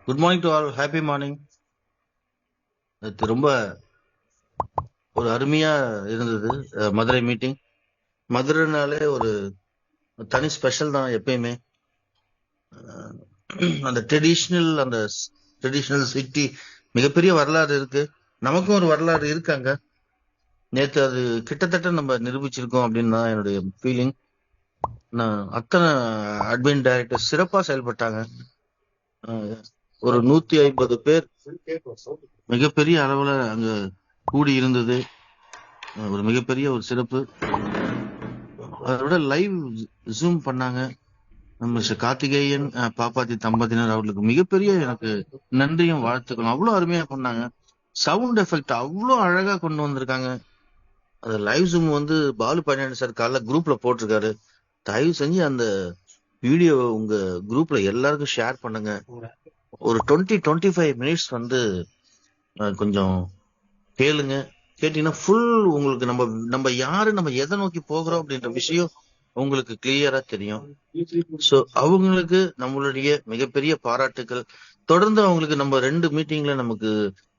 Good morning to all. Happy morning. இது ரொம்ப ஒரு அருமையா இருந்தது. மதுரை மீட்டிங். மதுரைனாலே ஒரு தனி ஸ்பெஷல் தான் எப்பயுமே. அந்த ட்ரெடிஷ்னல் சிட்டி மிகப்பெரிய வரலாறு இருக்கு. நமக்கும் ஒரு வரலாறு இருக்காங்க. நேத்து அது கிட்டத்தட்ட நம்ம நிரூபிச்சிருக்கோம் அப்படின்னு தான் என்னுடைய ஃபீலிங். அத்தனை அட்மின் டைரக்டர் சிறப்பா செயல்பட்டாங்க. ஒரு 150 பேர் மிகப்பெரிய அளவுல அங்க கூடி இருந்தது. ஒரு மிகப்பெரிய ஒரு சிறப்பு. அதோட லைவ் ஜூம் பண்ணாங்க. மிஸ்டர் கார்த்திகேயன், பாப்பாத்தி தம்பதியினர் அவர்களுக்கு மிகப்பெரிய எனக்கு நன்றியும் வாழ்த்துக்களும். அவ்வளவு அருமையா பண்ணாங்க. சவுண்ட் எஃபெக்ட் அவ்வளவு அழகா கொண்டு வந்திருக்காங்க. அது லைவ் ஜூம் வந்து பாலு பாண்டியன் சார் காலைல குரூப்ல போட்டிருக்காரு. தயவு செஞ்சு அந்த வீடியோ உங்க குரூப்ல எல்லாருக்கும் ஷேர் பண்ணுங்க. ஒரு 20-25 மினிட்ஸ் வந்து கொஞ்சம் கேளுங்க. கேட்டீங்கன்னா ஃபுல் உங்களுக்கு நம்ம யாரு, நம்ம எதை நோக்கி போகிறோம் அப்படின்ற விஷயம் உங்களுக்கு கிளியரா தெரியும். சோ அவங்களுக்கு நம்மளுடைய மிகப்பெரிய பாராட்டுக்கள். தொடர்ந்து அவங்களுக்கு நம்ம 2 மீட்டிங்ல நமக்கு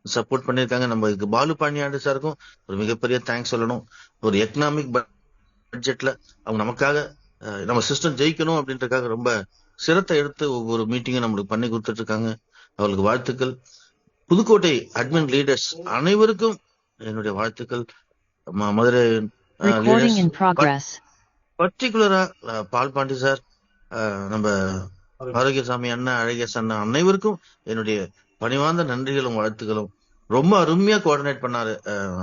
சப்போர்ட் பண்ணிருக்காங்க. நம்ம இதுக்கு பாலு பாண்டியாண்டு சாருக்கும் ஒரு மிகப்பெரிய தேங்க்ஸ் சொல்லணும். ஒரு எக்கனாமிக் பட்ஜெட்ல அவங்க நமக்காக நம்ம சிஸ்டம் ஜெயிக்கணும் அப்படின்றதுக்காக ரொம்ப சிரத்தை எடுத்து ஒவ்வொரு மீட்டிங்கும் நம்மளுக்கு பண்ணி கொடுத்துட்டு இருக்காங்க. அவங்களுக்கு வாழ்த்துக்கள். புதுக்கோட்டை அட்மின் லீடர்ஸ் அனைவருக்கும் என்னுடைய வாழ்த்துக்கள். Madurai Recording in progress. பர்டிகுலரா பால் பாண்டி சார், நம்ம ஆரோக்கியசாமி அண்ணா, அழகேசன் அண்ணா அனைவருக்கும் என்னுடைய பணிவார்ந்த நன்றிகளும் வாழ்த்துக்களும். ரொம்ப அருமையா கோஆர்டினேட் பண்ணாரு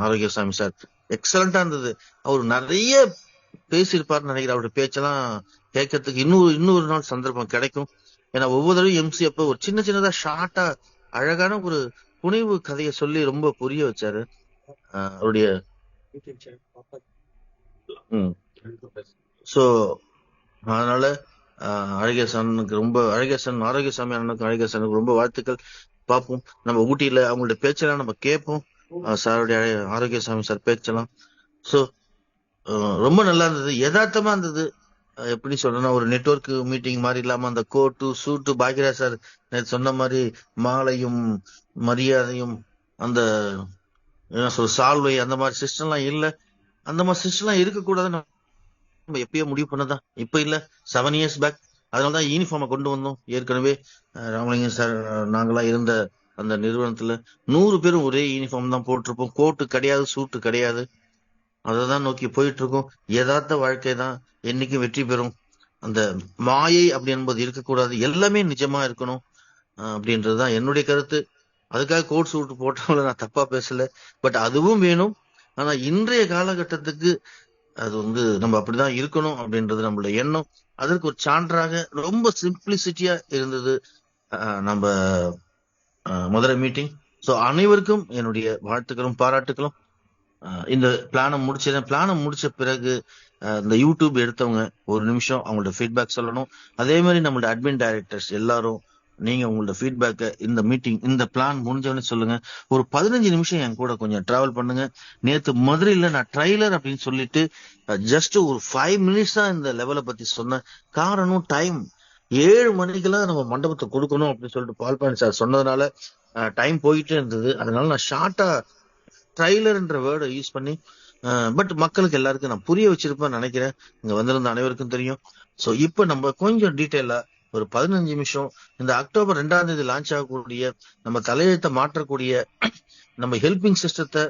ஆரோக்கியசாமி சார். எக்ஸலண்டா இருந்தது. அவர் நிறைய பேசியிருப்பாருன்னு நினைக்கிறேன். அவருடைய பேச்செல்லாம் கேட்கறதுக்கு இன்னொரு நாள் சந்தர்ப்பம் கிடைக்கும். ஏன்னா ஒவ்வொரு தடவையும் எம்சி அப்ப ஒரு சின்னதா ஷார்ட்டா அழகான ஒரு புனைவு கதையை சொல்லி ரொம்ப புரிய வச்சாரு. அவருடைய சோ அதனால ஆரோக்கியசாமி அண்ணனுக்கு அழகேசனுக்கு ரொம்ப வாழ்த்துக்கள். பார்ப்போம். நம்ம ஊட்டியில அவங்களுடைய பேச்செல்லாம் நம்ம கேட்போம். சாருடைய ஆரோக்கியசாமி சார் பேச்செல்லாம். சோ ரொம்ப நல்லா இருந்தது. யதார்த்தமா இருந்தது. எப்படி சொல்றேன்னா ஒரு நெட்வொர்க் மீட்டிங் மாதிரி இல்லாம அந்த கோட்டு சூட்டு பாக்யராஜ் சார் நேற்று சொன்ன மாதிரி மாலையும் மரியாதையும் அந்த என்ன சொல்ற சால்வை அந்த மாதிரி சிஸ்டம் எல்லாம் இல்ல. அந்த மாதிரி சிஸ்டம் எல்லாம் இருக்கக்கூடாதுன்னு நம்ம எப்பயோ முடிவு பண்ணதான். இப்ப இல்ல, 7 years பேக். அதனாலதான் யூனிஃபார்மை கொண்டு வந்தோம். ஏற்கனவே ராமலிங்கம் சார் நாங்களாம் இருந்த அந்த நிறுவனத்துல 100 பேரும் ஒரே யூனிஃபார்ம் தான் போட்டிருப்போம். கோட்டு கிடையாது, சூட்டு கிடையாது. அததான் நோக்கி போயிட்டு இருக்கோம். யதார்த்த வாழ்க்கை தான் என்னைக்கும் வெற்றி பெறும். அந்த மாயை அப்படி என்பது இருக்கக்கூடாது. எல்லாமே நிஜமா இருக்கணும் அப்படின்றதுதான் என்னுடைய கருத்து. அதுக்காக கோட் சூட் போட்டவங்கள நான் தப்பா பேசல. பட் அதுவும் வேணும். ஆனா இன்றைய காலகட்டத்துக்கு அது வந்து நம்ம அப்படிதான் இருக்கணும் அப்படின்றது நம்மளுடைய எண்ணம். அதற்கு ஒரு சான்றாக ரொம்ப சிம்பிளிசிட்டியா இருந்தது நம்ம மதுரை மீட்டிங். சோ அனைவருக்கும் என்னுடைய வாழ்த்துக்களும் பாராட்டுகளும். இந்த பிளானை முடிச்ச பிறகு இந்த யூடியூப் எடுத்தவங்க ஒரு நிமிஷம் அவங்களோட ஃபீட்பேக் சொல்லணும். அதே மாதிரி நம்மளோட அட்மின் டைரக்டர்ஸ் எல்லாரும் நீங்க உங்களோட ஃபீட்பேக்கை இந்த மீட்டிங் இந்த பிளான் முடிஞ்சவனே சொல்லுங்க. ஒரு 15 நிமிஷம் என் கூட கொஞ்சம் டிராவல் பண்ணுங்க. நேத்து மதுரையில நான் ட்ரைலர் அப்படின்னு சொல்லிட்டு ஜஸ்ட் ஒரு 5 மினிட்ஸ் தான் இந்த லெவலை பத்தி சொன்னேன். காரணம் டைம் 7 மணிக்கெல்லாம் நம்ம மண்டபத்தை கொடுக்கணும் அப்படின்னு சொல்லிட்டு பால்பாண்டி சார் சொன்னதுனால டைம் போயிட்டே இருந்தது. அதனால நான் ஷார்ட்டா ட்ரைலர்ன்ற வேர்டை யூஸ் பண்ணி பட் மக்களுக்கு எல்லாருக்கும் நான் புரிய வச்சிருப்பேன் நினைக்கிறேன். இங்க வந்திருந்த அனைவருக்கும் தெரியும். சோ இப்ப நம்ம கொஞ்சம் டீட்டெயிலா ஒரு 15 நிமிஷம் இந்த அக்டோபர் 2ஆம் தேதி லான்ச் ஆகக்கூடிய நம்ம தலையெழுத்தை மாற்றக்கூடிய நம்ம ஹெல்பிங் சிஸ்டத்தை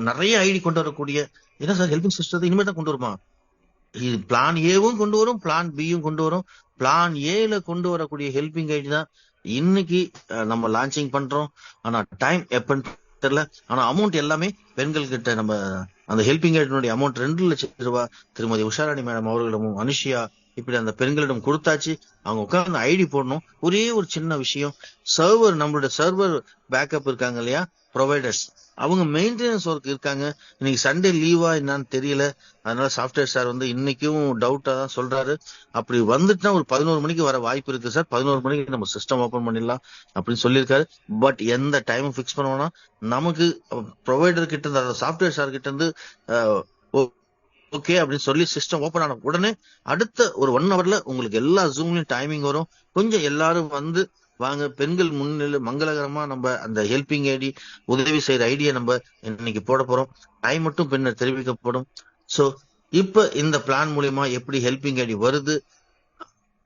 நிறைய ஐடி கொண்டு வரக்கூடிய என்ன சார் ஹெல்பிங் சிஸ்டத்தை இனிமேல் தான் கொண்டு வருமா? இது பிளான் ஏவும் கொண்டு வரும், பிளான் பியும் கொண்டு வரும். பிளான் ஏல கொண்டு வரக்கூடிய ஹெல்பிங் ஐடி தான் இன்னைக்கு நம்ம லான்ச்சிங் பண்றோம். ஆனா டைம் எப்பன்னு தெரியல. ஆனா அமௌண்ட் எல்லாமே பெண்கள் கிட்ட நம்ம அந்த ஹெல்பிங் ஐடினுடைய அமௌண்ட் 2 லட்சம் ரூபாய் திருமதி உஷாராணி மேடம் அவர்களிடமும் அனுஷியா இப்படி அந்த பெண்களிடம் கொடுத்தாச்சு. அவங்க உட்கார்ந்து ஐடி போடணும். ஒரே ஒரு சின்ன விஷயம், நம்மளோட சர்வர் பேக்கப் இருக்காங்க இல்லையா ப்ரொவைடர்ஸ், அவங்க மெயின்டெனன்ஸ் ஒர்க் இருக்காங்க. இன்னைக்கு சண்டே லீவா என்னன்னு தெரியல. அதனால சாஃப்ட்வேர் சார் வந்து இன்னைக்கும் டவுட்டா தான் சொல்றாரு. அப்படி வந்துட்டுனா ஒரு 11 மணிக்கு வர வாய்ப்பு இருக்கு சார். 11 மணிக்கு நம்ம சிஸ்டம் ஓபன் பண்ணிடலாம் அப்படின்னு சொல்லியிருக்காரு. பட் எந்த டைமும் பிக்ஸ் பண்ணுவோம்னா நமக்கு ப்ரொவைடர் கிட்ட இருந்து சாஃப்ட்வேர் சார் கிட்ட இருந்து ஓகே அப்படின்னு சொல்லி சிஸ்டம் ஓபன் ஆன உடனே அடுத்த ஒரு 1 ஹவர்ல உங்களுக்கு எல்லா ஜூம்லயும் டைமிங் வரும். கொஞ்சம் எல்லாரும் வந்து வாங்க, பெண்கள் முன்னிலை மங்களகரமா நம்ம அந்த ஹெல்பிங் ஐடி உதவி செய்யற ஐடியா நம்ம இன்னைக்கு போட போறோம். டைம் மட்டும் பின்னர் தெரிவிக்கப்படும். சோ இப்ப இந்த பிளான் மூலியமா எப்படி ஹெல்பிங் ஐடி வருது,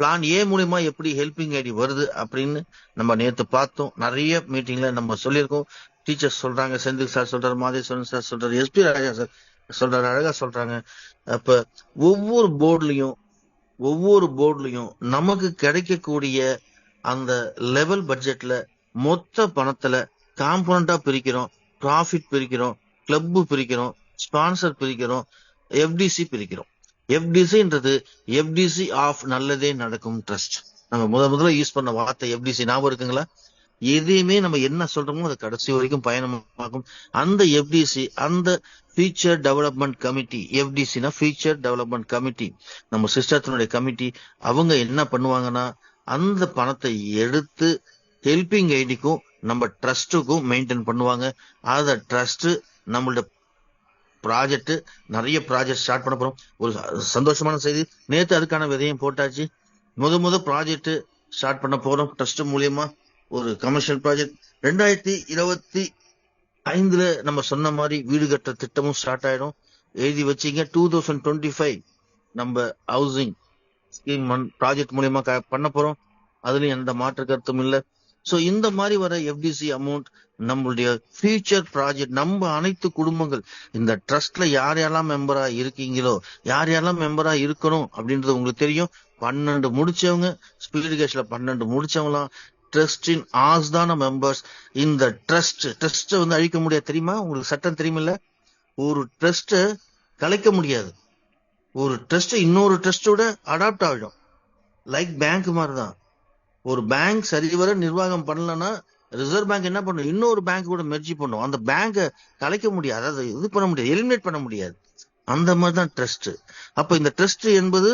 பிளான் ஏ மூலியமா எப்படி ஹெல்பிங் ஐடி வருது அப்படின்னு நம்ம நேத்து பார்த்தோம். நிறைய மீட்டிங்ல நம்ம சொல்லியிருக்கோம். டீச்சர்ஸ் சொல்றாங்க, செந்தில் சார் சொல்றாரு, மாதேஸ்வரன் சார் சொல்றாரு, எஸ்பி ராஜா சார் சொல்றாரு, அழகா சொல்றாங்க. அப்ப ஒவ்வொரு போர்டுலயும் நமக்கு கிடைக்கக்கூடிய அந்த லெவல் பட்ஜெட்ல மொத்த பணத்துல காம்பனண்டா பிரிக்கிறோம், ப்ராஃபிட் பிரிக்கிறோம், கிளப் பிரிக்கிறோம், ஸ்பான்சர் பிரிக்கிறோம், எஃப்டிசி பிரிக்கிறோம். எஃப்டிசின்றது எஃப்டிசி ஆஃப் நல்லதே நடக்கும் ட்ரஸ்ட். நம்ம முதல்ல யூஸ் பண்ண வார்த்தை எஃப்டிசி ஞாபகம் இருக்குங்களா? எதையுமே நம்ம என்ன சொல்றோமோ அது கடைசி வரைக்கும் பயணமாகும். அந்த எஃப்டிசி, அந்த ஃபியூச்சர் டெவலப்மெண்ட் கமிட்டி, எஃப்டிசினா ஃபியூச்சர் டெவலப்மெண்ட் கமிட்டி, நம்ம சிஸ்டத்தினுடைய கமிட்டி, அவங்க என்ன பண்ணுவாங்கன்னா அந்த பணத்தை எடுத்து ஹெல்பிங் ஐடிக்கும் நம்ம ட்ரஸ்டுக்கும் மெயின்டைன் பண்ணுவாங்க. அத ட்ரஸ்ட் நம்மளோட ப்ராஜெக்ட், நிறைய ப்ராஜெக்ட் ஸ்டார்ட் பண்ண போறோம். ஒரு சந்தோஷமான செய்தி, நேத்து அதுக்கான விதையும் போட்டாச்சு. முத ப்ராஜெக்ட் ஸ்டார்ட் பண்ண போறோம் ட்ரஸ்ட் மூலியமா. ஒரு கமர்ஷியல் ப்ராஜெக்ட் 2025 நம்ம சொன்ன மாதிரி வீடு கட்டுற திட்டமும் ஸ்டார்ட் ஆயிடும். எழுதி வச்சீங்க. 2025 நம்ம ஹவுசிங் ஸ்கீம் ப்ராஜெக்ட் மூலியமா பண்ண போறோம். அதுலயும் எந்த மாற்று கருத்தும் இல்ல. சோ இந்த மாதிரி வர எஃப்டிசி அமௌண்ட் நம்மளுடைய ஃபியூச்சர் ப்ராஜெக்ட், நம்ம அனைத்து குடும்பங்கள் இந்த ட்ரஸ்ட்ல யார் யாரெல்லாம் மெம்பரா இருக்கீங்களோ, யார் யாரெல்லாம் மெம்பரா இருக்கணும் அப்படின்றது உங்களுக்கு தெரியும். 12 முடிச்சவங்க, ஸ்பீடு கேஷ்ல 12 முடிச்சவங்களாம் ட்ரஸ்டின் ஆஸ்தான மெம்பர்ஸ். இந்த ட்ரஸ்ட் வந்து அழிக்க முடியாது தெரியுமா? உங்களுக்கு சட்டம் தெரியுமில்ல? ஒரு ட்ரஸ்ட் கலைக்க முடியாது. ஒரு ட்ரஸ்ட் இன்னொரு ட்ரஸ்டோட அடாப்ட் ஆகிடும். லைக் பேங்க் மாதிரிதான். ஒரு பேங்க் சரிவர நிர்வாகம் பண்ணலன்னா ரிசர்வ் பேங்க் என்ன பண்ணும்? இன்னொரு பேங்க் கூட மெர்ஜி பண்ணும். அந்த பேங்கை கலைக்க முடியாது, அதாவது இது பண்ண முடியாது, எலிமினேட் பண்ண முடியாது. அந்த மாதிரிதான் ட்ரஸ்ட். அப்ப இந்த ட்ரஸ்ட் என்பது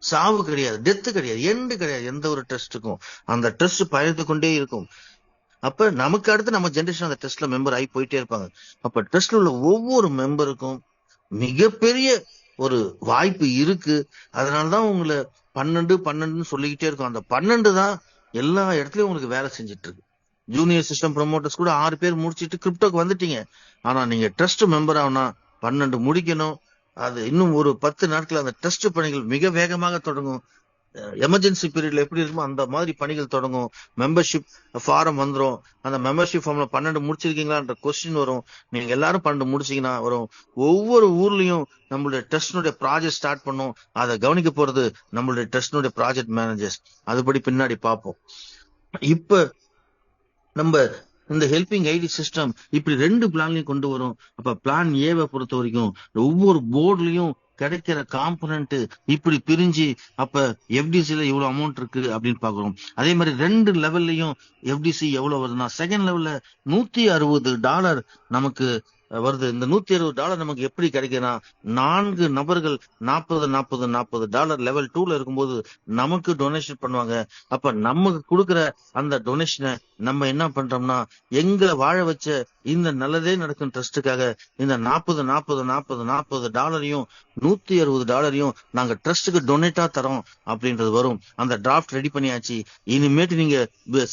சாவு கிடையாது, டெத்து கிடையாது, எண்டு கிடையாது. எந்த ஒரு ட்ரஸ்ட்டுக்கும் அந்த ட்ரஸ்ட் பயணித்து கொண்டே இருக்கும். அப்ப நமக்கு அடுத்து நம்ம ஜெனரேஷன் அந்த ட்ரஸ்ட்ல மெம்பர் ஆகி போயிட்டே இருப்பாங்க. அப்ப ட்ரஸ்ட்ல உள்ள ஒவ்வொரு மெம்பருக்கும் மிகப்பெரிய ஒரு வாய்ப்பு இருக்கு. அதனாலதான் உங்களை 12 சொல்லிக்கிட்டே இருக்கும். அந்த 12 தான் எல்லா இடத்துலயும் உங்களுக்கு வேலை செஞ்சுட்டு இருக்கு. ஜூனியர் சிஸ்டம் ப்ரமோட்டர்ஸ் கூட 6 பேர் முடிச்சிட்டு கிரிப்டோக்கு வந்துட்டீங்க. ஆனா நீங்க ட்ரஸ்ட் மெம்பர் ஆகுனா 12 முடிக்கணும். அது இன்னும் ஒரு 10 நாட்கள் அந்த ட்ரஸ்ட் பணிகள் மிக வேகமாக தொடங்கும். எமர்ஜென்சி பீரியட்ல எப்படி இருக்குமோ அந்த மாதிரி பணிகள் தொடங்கும். மெம்பர்ஷிப் ஃபாரம் வந்துடும். அந்த மெம்பர்ஷிப் ஃபார்ம்ல 12 முடிச்சிருக்கீங்களான்ற கொஸ்டின் வரும். நீங்க எல்லாரும் 12 முடிச்சீங்கன்னா வரும். ஒவ்வொரு ஊர்லயும் நம்மளுடைய ட்ரஸ்டினுடைய ப்ராஜெக்ட் ஸ்டார்ட் பண்ணும். அதை கவனிக்க போறது நம்மளுடைய ட்ரஸ்டினுடைய ப்ராஜெக்ட் மேனேஜர்ஸ். அதுபடி பின்னாடி பார்ப்போம். இப்ப நம்ம இந்த ஹெல்பிங் ஐடி சிஸ்டம் இப்படி 2 பிளான்லயும் கொண்டு வரும். அப்ப பிளான் ஏவை பொறுத்த வரைக்கும் ஒவ்வொரு போர்டுலயும் கிடைக்கிற காம்பனன்ட் இப்படி பிரிஞ்சு, அப்ப எஃப்டிசில இவ்வளவு அமௌண்ட் இருக்கு அப்படின்னு பாக்குறோம். அதே மாதிரி 2 லெவல்லையும் எஃப்டிசி எவ்வளவு வருதுன்னா, செகண்ட் லெவல்ல $160 நமக்கு வருது. இந்த $160 நமக்கு எப்படி கிடைக்குதுன்னா, 4 நபர்கள் $40 லெவல் 2ல இருக்கும்போது நமக்கு டொனேஷன் பண்ணுவாங்க. அப்ப நமக்கு கொடுக்குற அந்த டொனேஷனை நம்ம என்ன பண்றோம்னா, எங்களை வாழ வச்ச இந்த நல்லதே நடக்கும் ட்ரஸ்டுக்காக இந்த $40 $160 நாங்க ட்ரஸ்டுக்கு டொனேட்டா தரோம் அப்படின்றது வரும். அந்த டிராஃப்ட் ரெடி பண்ணியாச்சு. இனிமேட்டு நீங்க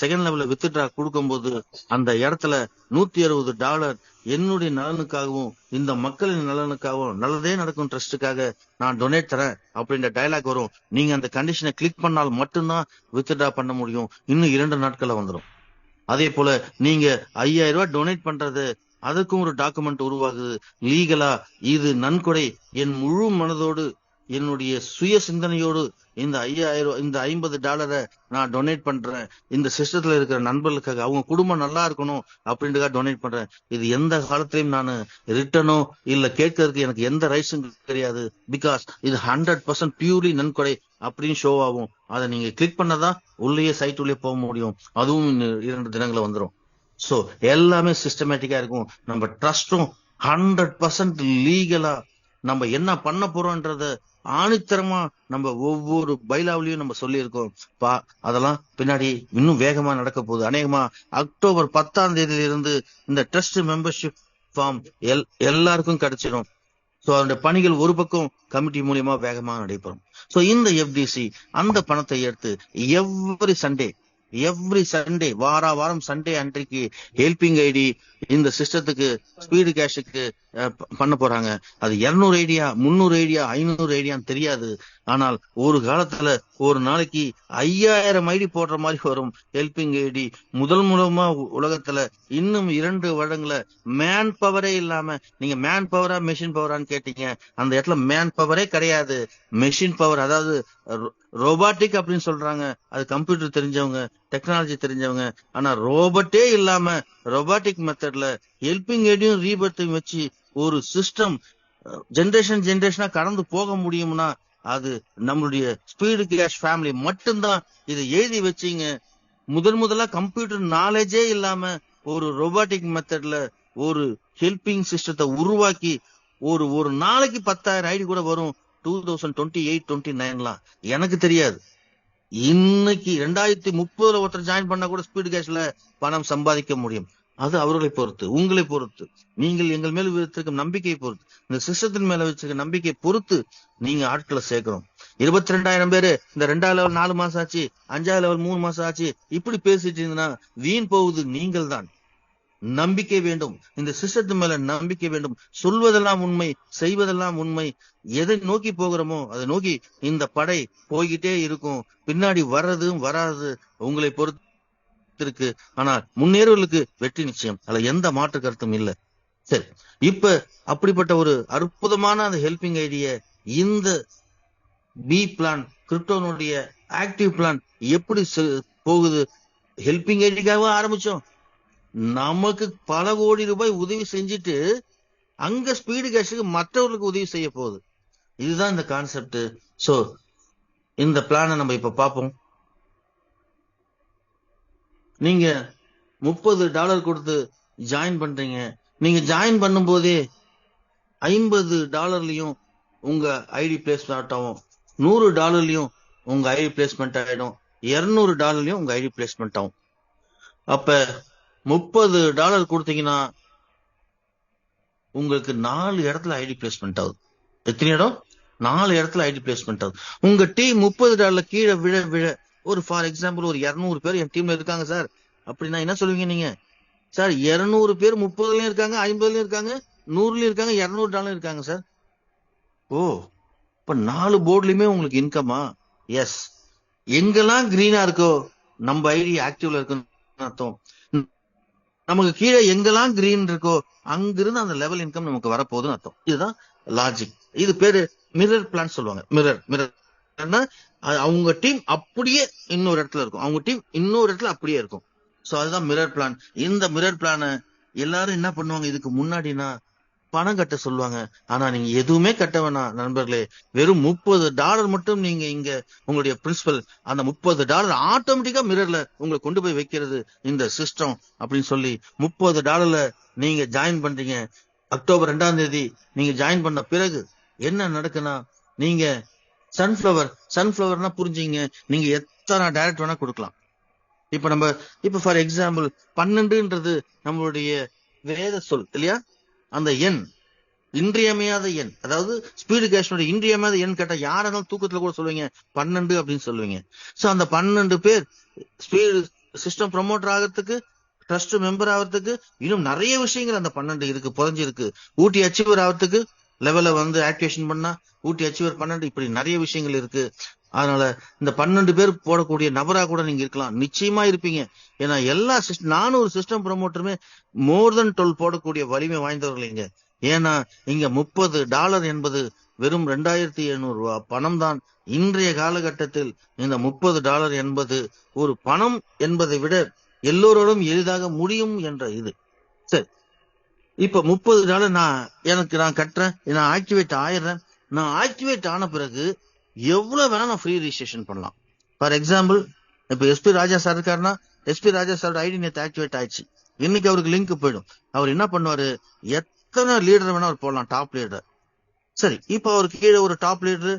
செகண்ட் லெவல்ல வித்ட்ரா கொடுக்கும்போது அந்த இடத்துல $160 என்னுடைய நலனுக்காகவும் இந்த மக்களின் நலனுக்காகவும் நல்லதே நடக்கும் ட்ரஸ்டுக்காக நான் டொனேட் தரேன் அப்படின்ற டயலாக் வரும். நீங்க அந்த கண்டிஷனை கிளிக் பண்ணால் மட்டும்தான் வித்ட்ரா பண்ண முடியும். இன்னும் 2 நாட்கள்ல வந்துடும். அதே போல நீங்க $5000 டொனேட் பண்றது, அதுக்கும் ஒரு டாக்குமெண்ட் உருவாகுது லீகலா. இது நன்கொடை. என் முழு மனதோடு என்னுடைய சுய சிந்தனையோடு இந்த $50 நான் டொனேட் பண்றேன். இந்த சிஸ்டத்துல இருக்கிற நண்பர்களுக்காக, அவங்க குடும்பம் நல்லா இருக்கணும் அப்படின்றதுக்காக டொனேட் பண்றேன். இது எந்த காலத்திலையும் நான் ரிட்டனோ இல்ல கேட்கறதுக்கு எனக்கு எந்த ரைட்ஸும் கிடையாது. பிகாஸ் இது 100% பியூர்லி நன்கொடை அப்படின்னு ஷோ ஆகும். அதை நீங்க கிளிக் பண்ணதான் உள்ளே சைட் உள்ளே போக முடியும். அதுவும் 2 தினங்களை வந்துடும். சோ எல்லாமே சிஸ்டமேட்டிக்கா இருக்கும். நம்ம ட்ரஸ்டும் 100% லீகலா நம்ம என்ன பண்ண போறோம்ன்றத ஆணித்தரமா நம்ம ஒவ்வொரு பைலாவிலையும் நம்ம சொல்லி இருக்கோம். அதெல்லாம் பின்னாடி இன்னும் வேகமா நடக்க போகுது. அநேகமா அக்டோபர் 10ஆம் தேதியிலிருந்து இந்த ட்ரஸ்ட் மெம்பர்ஷிப் ஃபார்ம் எல்லாருக்கும் கிடைச்சிடும். சோ அதனுடைய பணிகள் ஒரு பக்கம் கமிட்டி மூலியமா வேகமா நடைபெறும். சோ இந்த எஃப்டிசி அந்த பணத்தை எடுத்து எவ்ரி சண்டே வாரம் சண்டே அன்றைக்கு ஹெல்பிங் ஐடி இந்த சிஸ்டத்துக்கு ஸ்பீடு கேஷுக்கு பண்ண போறாங்க. அது 200 ஐடியா 300 ஐடியா 500 ஐடியான்னு தெரியாது. ஆனால் ஒரு காலத்துல ஒரு நாளைக்கு 5000 ஐடி போடுற மாதிரி வரும் ஹெல்பிங் ஐடி. முதல்ல உலகத்துல இன்னும் 2 வருடங்கள மேன் பவரே இல்லாம, நீங்க மேன் பவரா மெஷின் பவரான்னு கேட்டீங்க, அந்த இடத்துல மேன் பவரே கிடையாது, மெஷின் பவர். அதாவது ரோபாட்டிக் அப்படின்னு சொல்றாங்க, அது கம்ப்யூட்டர் தெரிஞ்சவங்க, டெக்னாலஜி தெரிஞ்சவங்க. ஆனா ரோபோட்டே இல்லாம ரோபாட்டிக் மெத்தட்ல ஹெல்பிங் ஐடியும் ரீபர்த்தையும் வச்சு ஒரு சிஸ்டம் ஜெனரேஷனா கடந்து போக முடியும்னா அது நம்மளுடைய ஸ்பீடு கேஷ் ஃபேமிலி மட்டும்தான் இதை எழுதி வச்சீங்க. முதல்ல கம்ப்யூட்டர் நாலேஜே இல்லாம ஒரு ரோபாட்டிக் மெத்தட்ல ஒரு ஹெல்பிங் சிஸ்டத்தை உருவாக்கி ஒரு நாளைக்கு 10,000 ஐடி கூட வரும் 2028-29லாம். எனக்கு தெரியாது. இன்னைக்கு 2030 ஒருத்தர் ஜாயின் பண்ணா கூட ஸ்பீடு கேஷ்ல பணம் சம்பாதிக்க முடியும். அது அவர்களை பொறுத்து, உங்களை பொறுத்து, நீங்கள் எங்கள் மேல் வச்சிருக்கும் நம்பிக்கையை பொறுத்து, இந்த சிஸ்டத்தின் மேல வச்சிருக்க நம்பிக்கையை பொறுத்து நீங்க ஆட்களை சேர்க்கணும். 22,000 பேரு இந்த 2வது லெவல் 4 மாசம் ஆச்சு, 5வது லெவல் 3 மாசம் ஆச்சு, இப்படி பேசிட்டு இருந்தீங்கன்னா வீண் போகுது. நீங்கள் தான் நம்பிக்கை வேண்டும், இந்த சிஸ்டத்தின் மேல நம்பிக்கை வேண்டும். சொல்வதெல்லாம் உண்மை, செய்வதெல்லாம் உண்மை. எதை நோக்கி போகிறோமோ அதை நோக்கி இந்த படை போய்கிட்டே இருக்கும். பின்னாடி வர்றதும் வராது உங்களை பொறுத்து இருக்கு. ஆனால் முன்னேறுவர்களுக்கு வெற்றி நிச்சயம், அதுல எந்த மாற்று கருத்தும் இல்லை. சரி, இப்ப அப்படிப்பட்ட ஒரு அற்புதமான அந்த ஹெல்பிங் ஐடிய இந்த பி பிளான் கிரிப்டோனுடைய ஆக்டிவ் பிளான் எப்படி போகுது? ஹெல்பிங் ஐடிக்காக ஆரம்பிச்சோம், நமக்கு பல கோடி ரூபாய் உதவி செஞ்சுட்டு அங்க ஸ்பீடு கேஷுக்கு மற்றவர்களுக்கு உதவி செய்ய போகுது. இதுதான் இந்த கான்செப்ட். சோ இந்த பிளானை நம்ம இப்ப பார்ப்போம். நீங்க $30 கொடுத்து ஜாயின் பண்றீங்க. நீங்க ஜாயின் பண்ணும் போதே $50 உங்க ஐடி பிளேஸ்மெண்ட் ஆகும், $100 உங்க ஐடி பிளேஸ்மெண்ட் ஆயிடும், $200 உங்க ஐடி பிளேஸ்மெண்ட் ஆகும். அப்ப $30 கொடுத்தீங்கன்னா உங்களுக்கு 4 இடத்துல ஐடி பிளேஸ்மெண்ட் ஆகுது. எத்தனை இடம்? 4 இடத்துல ஐடி பிளேஸ்மெண்ட் ஆகுது. உங்க டீம் $30 கீழே விழ ஒரு ஃபார் எக்ஸாம்பிள் ஒரு 200 பேர் என் டீம்ல இருக்காங்க சார் அப்படின்னா என்ன சொல்லுவீங்க நீங்க? சார் 200 பேர் 30லயும் இருக்காங்க, 50லயும் இருக்காங்க, 100லயும் இருக்காங்க, $200 இருக்காங்க சார். ஓ, இப்ப 4 போர்ட்லயுமே உங்களுக்கு இன்கமா? எஸ். எங்கெல்லாம் கிரீனா இருக்கோ நம்ம ஐடி ஆக்டிவ்ல இருக்குன்னு அர்த்தம். நமக்கு கீழே எங்கெல்லாம் கிரீன் இருக்கோ அங்கிருந்து அந்த லெவல் இன்கம் நமக்கு வரப்போகுதுன்னு அர்த்தம். இதுதான் லாஜிக். இது பேரு மிரர் பிளான் சொல்லுவாங்க. மிரர் அவங்க டீம் அப்படியே இன்னொரு இடத்துல இருக்கும், அவங்க டீம் இன்னொரு இடத்துல அப்படியே இருக்கும். சோ அதுதான் மிரர் பிளான். இந்த மிரர் பிளான எல்லாரும் என்ன பண்ணுவாங்க, இதுக்கு முன்னாடினா பணம் கட்ட சொல்லுவாங்க. ஆனா நீங்க எதுவுமே கட்ட வேணாம் நண்பர்களே, வெறும் $30 மட்டும் நீங்க இங்க உங்களுடைய பிரின்சிபல் அந்த $30 ஆட்டோமேட்டிக்கா மிரர்ல உங்களை கொண்டு போய் வைக்கிறது இந்த சிஸ்டம் அப்படின்னு சொல்லி $30 நீங்க ஜாயின் பண்றீங்க. அக்டோபர் 2ஆம் தேதி நீங்க ஜாயின் பண்ண பிறகு என்ன நடக்குன்னா, நீங்க சன்ஃபிளவர்னா புரிஞ்சுங்க, நீங்க எத்தனை டைரக்ட் வேணா கொடுக்கலாம். இப்ப ஃபார் எக்ஸாம்பிள் 12ன்றது நம்மளுடைய வேத சொல் இல்லையா? அந்த எண் இன்றியமையாத எண், அதாவது ஸ்பீடு கேஷனுடைய இன்றியமையாத எண் கேட்டா யாராலும் தூக்கத்துல கூட சொல்லுவீங்க 12 அப்படின்னு சொல்லுவீங்க. சோ அந்த 12 பேர் ஸ்பீடு சிஸ்டம் ப்ரமோட்டர் ஆகிறதுக்கு, ட்ரஸ்ட் மெம்பர் ஆகிறதுக்கு இன்னும் நிறைய விஷயங்கள் அந்த 12 இருக்கு, புதஞ்சிருக்கு. ஊட்டி அச்சீவர் ஆகிறதுக்கு லெவல ஆக்டிவேஷன் பண்ணா ஊட்டி அச்சீவர் 12, இப்படி நிறைய விஷயங்கள் இருக்கு. அதனால இந்த 12 பேர் போடக்கூடிய நபரா கூட நீங்க இருக்கலாம், நிச்சயமா இருப்பீங்க. ஏன்னா எல்லா நானும் ஒரு சிஸ்டம் ப்ரமோட்டருமே மோர் தென் 12 போடக்கூடிய வலிமை வாய்ந்தவர்கள் இங்க. ஏன்னா இங்க $30 என்பது வெறும் 2,700 ரூபாய் பணம் தான். இன்றைய காலகட்டத்தில் இந்த $30 என்பது ஒரு பணம் என்பதை விட எல்லோரோடும் எளிதாக முடியும் என்ற இது. சரி, இப்ப $30 நான் கட்டுறேன், நான் ஆக்டிவேட் ஆயிடுறேன். நான் ஆக்டிவேட் ஆன பிறகு எவ்வளவு வேணா நான் ஃப்ரீ ரிஜிஸ்ட்ரேஷன் பண்ணலாம். ஃபார் எக்ஸாம்பிள் இப்ப எஸ்பி ராஜா சார் இருக்காருன்னா, எஸ்பி ராஜா சாரோட ஐடி நேற்று ஆக்டிவேட் ஆயிடுச்சு, இன்னைக்கு அவருக்கு லிங்க் போயிடும். அவர் என்ன பண்ணுவாரு, எத்தனை லீடர் வேணா அவர் போடலாம், டாப் லீடர். சரி, இப்ப அவருக்கு கீழே ஒரு டாப் லீடர்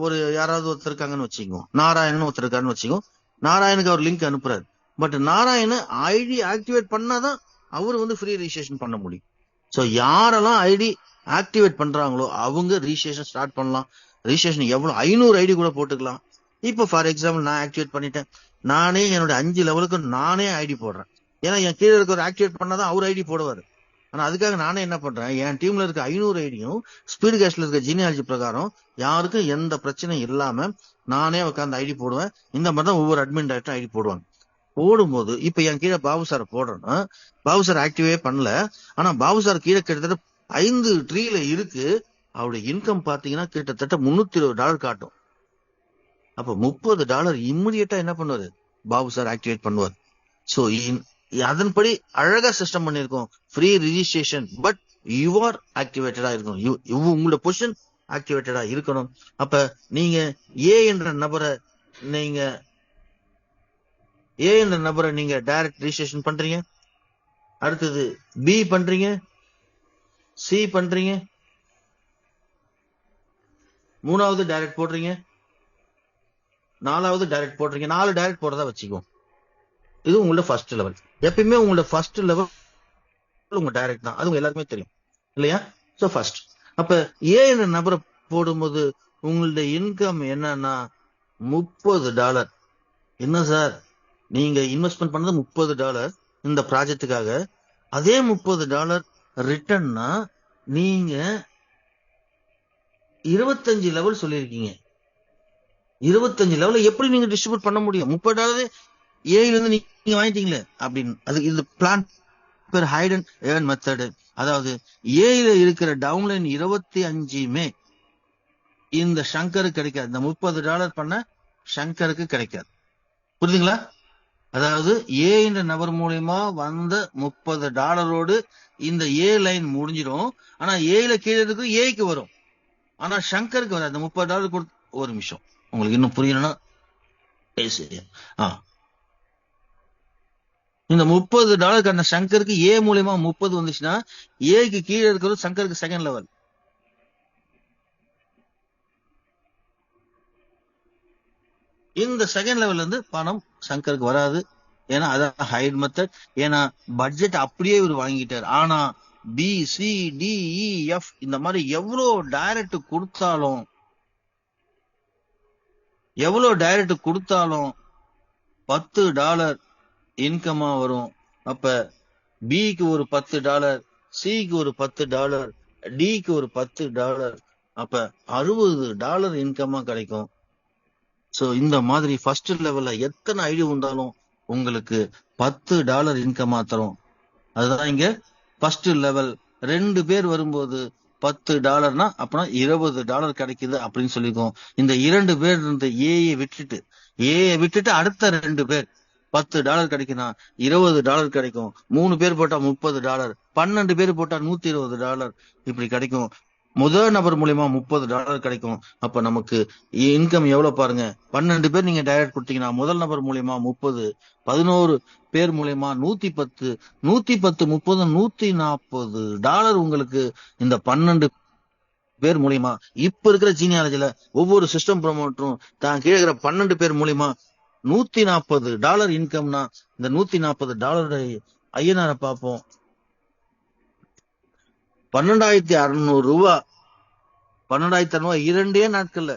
ஒரு யாராவது ஒருத்தர் இருக்காங்கன்னு வச்சுக்கோ, நாராயணன் ஒருத்தர் இருக்காருன்னு வச்சுக்கோ. நாராயணுக்கு அவர் லிங்க் அனுப்புறாரு. பட் நாராயணன் ஐடி ஆக்டிவேட் பண்ணாதான் அவர் ஃப்ரீ ரிஜிஸ்ட்ரேஷன் பண்ண முடியும். சோ யாரெல்லாம் ஐடி ஆக்டிவேட் பண்றாங்களோ அவங்க ரிஜிஸ்ட்ரேஷன் ஸ்டார்ட் பண்ணலாம். ரிஜிஸ்ட்ரேஷன் எவ்வளவு 500 ஐடி கூட போட்டுக்கலாம். இப்போ ஃபார் எக்ஸாம்பிள் நான் ஆக்டிவேட் பண்ணிட்டேன், நானே என்னோட 5 லெவலுக்கு நானே ஐடி போடுறேன். ஏன்னா என் கீழே இருக்கிற ஆக்டிவேட் பண்ணாதான் அவர் ஐடி போடுவாரு. ஆனா அதுக்காக நானே என்ன பண்றேன், என் டீம்ல இருக்க 500 ஐடியும் ஸ்பீடு கேஸ்ட்ல இருக்க ஜீனியாலஜி பிரகாரம் யாருக்கும் எந்த பிரச்சனையும் இல்லாம நானே உட்காந்து ஐடி போடுவேன். இந்த மாதிரி தான் ஒவ்வொரு அட்மின் டைரக்டரும் ஐடி போடுவாங்க. போடும்போது இப்ப என் கீழே பாபு சார் போடுறேன்னா பாபு சார் ஆக்டிவே பண்ணல, ஆனா பாபு சார் கீழே கிட்டத்தட்ட 5 ட்ரீல இருக்கு. அவருடைய இன்கம் பாத்தீங்கன்னா கிட்டத்தட்ட $320 காட்டும். அப்ப $30 இம்மிடியட்டா என்ன பண்ணுவாரு, பாபு சார் ஆக்டிவேட் பண்ணுவார். சோ அதன்படி அழகா சிஸ்டம் பண்ணிருக்கோம். Free registration, but you are ஆக்டிவேட்டடா இருக்கணும். உங்களோட பொசிஷன் ஆக்டிவேட்டடா இருக்கணும். அப்ப நீங்க ஏ என்ற நபரை நீங்க டைரக்ட் ரிஜிஸ்ட்ரேஷன் பண்றீங்க, அடுத்தது பி பண்றீங்க, சி பண்றீங்க, 3வது டைரக்ட் போடுறீங்க, 4வது டைரக்ட் போடுறீங்க. 4 டைரக்ட் போடுறதா வச்சுக்கோ. இது உங்களோட ஃபர்ஸ்ட் லெவல். எப்பயுமே உங்களோட ஃபர்ஸ்ட் லெவல் உங்க டைரக்ட் தான், அது எல்லாருக்குமே தெரியும் இல்லையா? சோ ஃபர்ஸ்ட் அப்ப ஏ என்ற நபரை போடும்போது உங்களுடைய இன்கம் என்னன்னா $30. என்ன சார் நீங்க இன்வெஸ்ட்மெண்ட் பண்ணது $30 இந்த ப்ராஜெக்டுக்காக, அதே $30 ரிட்டர்ன்னா நீங்க 25 லெவல் சொல்லியிருக்கீங்க. 25 லெவல் எப்படி நீங்க டிஸ்ட்ரிபியூட் பண்ண முடியும்? $30 ஏல இருந்து நீங்க வாங்கிட்டீங்களே அப்படின்னு. அது இது plan per hide and earn method. அதாவது ஏல இருக்கிற டவுன்லைன் 25மே இந்த சங்கருக்கு கிடைக்காது. இந்த $30 பண்ண சங்கருக்கு கிடைக்காது. புரியுதுங்களா? அதாவது ஏ என்ற நபர் மூலியமா வந்த $30 இந்த ஏ லைன் முடிஞ்சிடும். ஆனா ஏல கீழே இருக்கு ஏக்கு வரும், ஆனா சங்கருக்கு வராது. அந்த $30 கொடுத்து ஒரு நிமிஷம் உங்களுக்கு இன்னும் புரியணும்னா பேசு. இந்த $30 அந்த சங்கருக்கு ஏ மூலியமா 30 வந்துச்சுன்னா ஏக்கு கீழே இருக்கிறது சங்கருக்கு செகண்ட் லெவல். இந்த செகண்ட் லெவல்ல இருந்து பணம் சங்கருக்கு வராது. ஏன்னா அதான் ஹைட் மெத்தட். ஏன்னா பட்ஜெட் அப்படியே இவர் வாங்கிட்டார். ஆனா பி, சி, டி, இ, எஃப் இந்த மாதிரி எவ்வளவு டைரக்ட் கொடுத்தாலும் $10 இன்கமா வரும். அப்ப பிக்கு ஒரு $10, சிக்கு ஒரு $10, டிக்கு ஒரு $10, அப்ப $60 இன்கமா கிடைக்கும். சோ இந்த மாதிரி ஃபர்ஸ்ட் லெவல்ல எத்தனை ஐடி வந்தாலும் உங்களுக்கு $10 இன்கமா தரும். அதுதான் இங்க ஃபர்ஸ்ட் லெவல். 2 பேர் வரும்போது $10னா அப்பனா $20 கிடைக்குது அப்படின்னு சொல்லிக்கோம். இந்த 2 பேர் இருந்த ஏயை விட்டுட்டு அடுத்த 2 பேர் $10 கிடைக்குன்னா $20 கிடைக்கும். 3 பேர் போட்டா $30, 12 பேர் போட்டா $120 இப்படி கிடைக்கும். முதல் நபர் மூலியமா $30 கிடைக்கும். அப்ப நமக்கு இன்கம் எவ்வளவு பாருங்க. 12 பேர் நீங்க டைரக்ட் கொடுத்தீங்கன்னா முதல் நபர் மூலியமா 30, 11 பேர் மூலியமா 110, 110, 30, $140 உங்களுக்கு இந்த 12 பேர் மூலியமா. இப்ப இருக்கிற ஜீனியாலஜில ஒவ்வொரு சிஸ்டம் ப்ரமோட்டரும் தான் கீழே இருக்கிற 12 பேர் மூலியமா $140 இன்கம்னா இந்த $140 ஐயனார பார்ப்போம். 12,600 12,600 2 நாட்கள்ல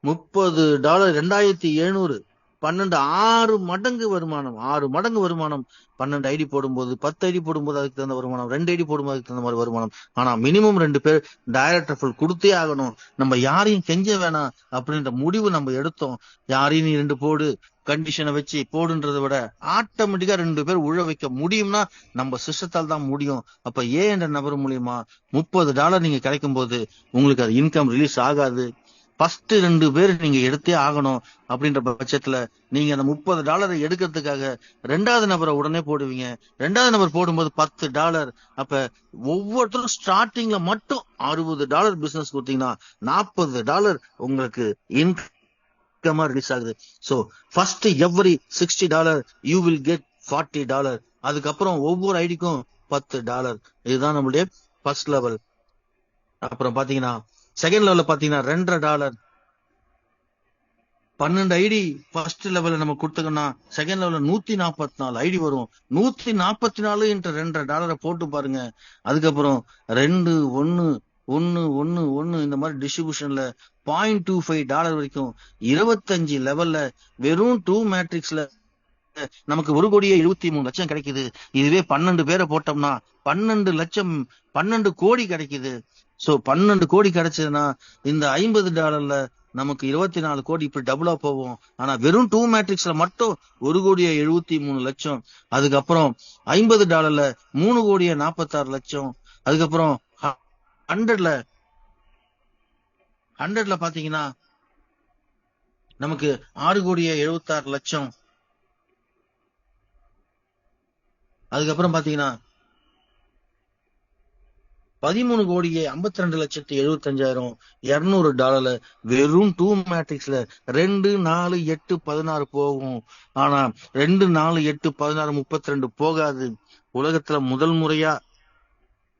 $30 2,700 12 6 மடங்கு வருமானம். 6 மடங்கு வருமானம். 12 ஐடி போடும்போது 10 ஐடி போடும்போது அதுக்கு தகுந்த வருமானம், 2 ஐடி போடும்போது அதுக்கு தகுந்த மாதிரி வருமானம். ஆனா மினிமம் 2 பேர் டைரக்டர் ஃபுல் கொடுத்தே ஆகணும். நம்ம யாரையும் கெஞ்ச வேணாம் அப்படின்ற முடிவு நம்ம எடுத்தோம். யாரையும் நீ 2 போடு கண்டிஷனை வச்சு போடுன்றதை விட ஆட்டோமேட்டிக்கா 2 பேர் உழ வைக்க முடியும்னா நம்ம சிஸ்டத்தால் தான் முடியும். அப்ப ஏ என்ற நபர் மூலியமா $30 நீங்க கிடைக்கும் போது உங்களுக்கு அது இன்கம் ரிலீஸ் ஆகாது. ஃபர்ஸ்ட் 2 பேர் நீங்க எடுத்தே ஆகணும். அப்படின்ற பட்சத்துல நீங்க அந்த $30 எடுக்கிறதுக்காக 2வது நபரை உடனே போடுவீங்க. 2வது நபர் போடும்போது $10. அப்ப ஒவ்வொருத்தரும் ஸ்டார்டிங்ல மட்டும் $60 பிசினஸ் கொடுத்தீங்கன்னா $40 உங்களுக்கு இன்கமா ரிலீஸ் ஆகுது. So first every $60 you will get $40. அதுக்கப்புறம் ஒவ்வொரு ஐடிக்கும் $10. இதுதான் நம்மளுடைய ஃபர்ஸ்ட் லெவல். அப்புறம் பாத்தீங்கன்னா செகண்ட் லெவல்ல பாத்தீங்கன்னா $2.5 12 ஐடி ஃபர்ஸ்ட் லெவல்ல நம்ம கொடுத்தோம்னா செகண்ட் லெவல்ல 144 ஐடி வரும். 144 × $2.5 போட்டு பாருங்க. அதுக்கப்புறம் 2, 1, ஒன்னு இந்த மாதிரி டிஸ்ட்ரிபியூஷன்ல $0.25 வரைக்கும் 25 லெவல்ல வெறும் 2 மேட்ரிக்ஸ்ல நமக்கு 1,73,00,000 கிடைக்குது. இதுவே 12 பேரை போட்டோம்னா 12 லட்சம் 12 கோடி கிடைக்குது. சோ 12 கோடி கிடைச்சதுன்னா இந்த $50 நமக்கு 24 கோடி இப்படி டபுளா போவோம். ஆனா வெறும் 2 மேட்ரிக்ஸ்ல மட்டும் 1,73,00,000. அதுக்கப்புறம் $50 3,46,00,000. அதுக்கப்புறம் 100ல பாத்தீங்கன்னா நமக்கு 6,76,00,000. அதுக்கப்புறம் பாத்தீங்கன்னா 13,52,75,000 $200 வெறும் 2 மேட்ரிக்ஸ்ல 2, 4, 8, 16 போகும். ஆனா 2, 4, 8, 16, 32 போகாது. உலகத்துல முதல் முறையா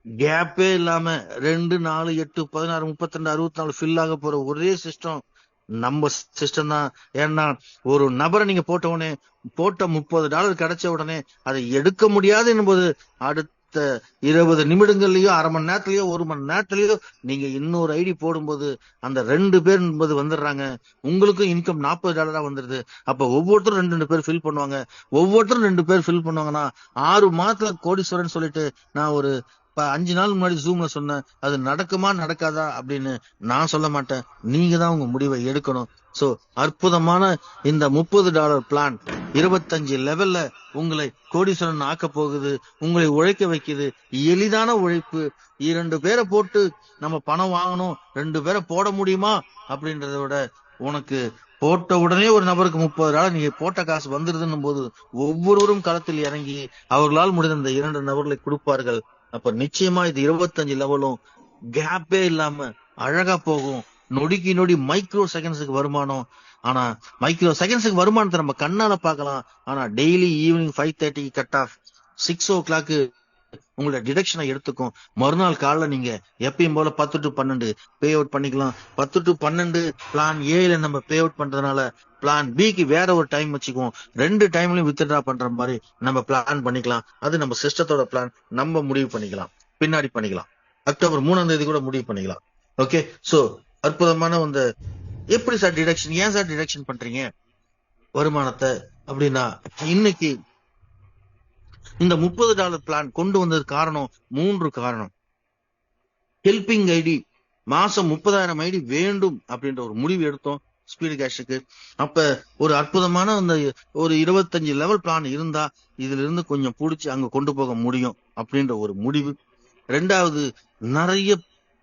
கேப்பே இல்லாம 2, 4, 8, 16, 32, 64 ஃபில் ஆக போற ஒரே சிஸ்டம் நம்ம சிஸ்டம் தான். ஏன்னா ஒரு நபரை நீங்க போட்ட உடனே போட்ட $30 கிடைச்ச உடனே அதை எடுக்க முடியாது என்பது அடுத்த 20 நிமிடங்கள்லயோ அரை மணி நேரத்திலயோ 1 மணி நேரத்திலயோ நீங்க இன்னொரு ஐடி போடும்போது அந்த 2 பேர் என்பது வந்துடுறாங்க. உங்களுக்கும் இன்கம் $40 வந்துருது. அப்ப ஒவ்வொருத்தரும் 2 பேர் ஃபில் பண்ணுவாங்க. ஒவ்வொருத்தரும் 2 பேர் ஃபில் பண்ணுவாங்கன்னா 6 மாதத்துல கோடீஸ்வரன் சொல்லிட்டு நான் ஒரு 5 நாள் முன்னாடி ஜூம்ல சொன்னேன். அது நடக்குமா நடக்காதா அப்படின்னு நான் சொல்ல மாட்டேன். நீங்க தான் உங்க முடிவை எடுக்கணும். சோ அற்புதமான இந்த $30 பிளான் 25 லெவல்ல உங்களை கோடீஸ்வரன் ஆக்க போகுது. உங்களை உழைக்க வைக்குது. எளிதான உழைப்பு. 2 பேரை போட்டு நம்ம பணம் வாங்கணும், 2 பேரை போட முடியுமா அப்படின்றத விட உனக்கு போட்ட உடனே ஒரு நபருக்கு $30 நீங்க போட்ட காசு வந்துருதுன்னும் போது ஒவ்வொருவரும் களத்தில் இறங்கி அவர்களால் முடிந்த இந்த 2 நபர்களை கொடுப்பார்கள். அப்ப நிச்சயமா இது 25 லெவலும் கேப்பே இல்லாம அழகா போகும். நொடிக்கு நொடி மைக்ரோ செகண்ட்ஸுக்கு வருமானம். ஆனா மைக்ரோ செகண்ட்ஸுக்கு வருமானத்தை நம்ம கண்ணால பார்க்கலாம். ஆனா daily evening 5:30 cut off 6 o'clock உங்களோட டிடக்ஷனை எடுத்துக்கும். மறுநாள் காலைல நீங்க எப்பயும் போல 10 to 12 பே அவுட் பண்ணிக்கலாம். 10 to 12 பிளான் ஏல நம்ம பே அவுட் பண்றதுனால பிளான் பிக்கு வேற ஒரு டைம் வச்சுக்குவோம். 2 டைம்லயும் வித்ட்ரா பண்ற மாதிரி நம்ம பிளான் பண்ணிக்கலாம். அது நம்ம சிஸ்டத்தோட பிளான். நம்ம முடிவு பண்ணிக்கலாம், பின்னாடி பண்ணிக்கலாம். அக்டோபர் 3ஆம் தேதி கூட முடிவு பண்ணிக்கலாம். ஓகே, சோ அற்புதமான அந்த எப்படி சார் டிடக்ஷன், ஏன் சார் டிடக்ஷன் பண்றீங்க வருமானத்தை அப்படின்னா, இன்னைக்கு இந்த $30 பிளான் கொண்டு வந்தது காரணம் 3 காரணம். ஹெல்பிங் ஐடி மாசம் 30,000 ஐடி வேண்டும் அப்படின்ற ஒரு முடிவு எடுத்தோம் ஸ்பீடு கேஷுக்கு. அப்ப ஒரு அற்புதமான அந்த ஒரு 25 லெவல் பிளான் இருந்தா இதுல இருந்து கொஞ்சம் புடிச்சு அங்க கொண்டு போக முடியும் அப்படின்ற ஒரு முடிவு. 2வது, நிறைய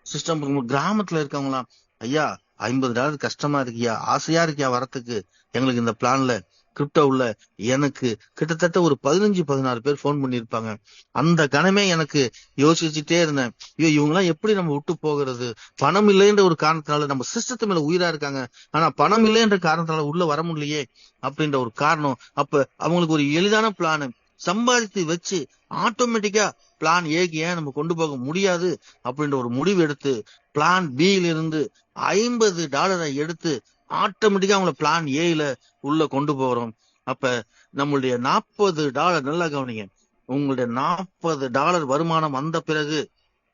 சிஸ்டம் கிராமத்துல இருக்கவங்களாம், ஐயா $50 கஷ்டமா இருக்கியா, ஆசையா இருக்கியா வரத்துக்கு, எங்களுக்கு இந்த பிளான்ல கிரிப்டோ உள்ள எனக்கு கிட்டத்தட்ட ஒரு 15-16 பேர் போன் பண்ணிருப்பாங்க. அந்த கணமே எனக்கு யோசிச்சுட்டே இருந்தேன், ஐயோ இவங்கெல்லாம் எப்படி நம்ம விட்டு போகிறது, பணம் இல்லைன்ற ஒரு காரணத்தினால நம்ம சிஸ்டத்து மேல உயிரா இருக்காங்க, ஆனா பணம் இல்லைன்ற காரணத்தினால உள்ள வர முடியலையே அப்படின்ற ஒரு காரணம். அப்ப அவங்களுக்கு ஒரு எளிதான பிளான் சம்பாதித்து வச்சு ஆட்டோமேட்டிக்கா பிளான் ஏக்கு ஏன் நம்ம கொண்டு போக முடியாது அப்படின்ற ஒரு முடிவு எடுத்து பிளான் பியில இருந்து $50 எடுத்து ஆட்டோமேட்டிக்கா அவங்கள பிளான் ஏல உள்ள கொண்டு போறோம். அப்ப நம்மளுடைய $40, நல்லா கவனிங்க, உங்களுடைய $40 வருமானம் வந்த பிறகு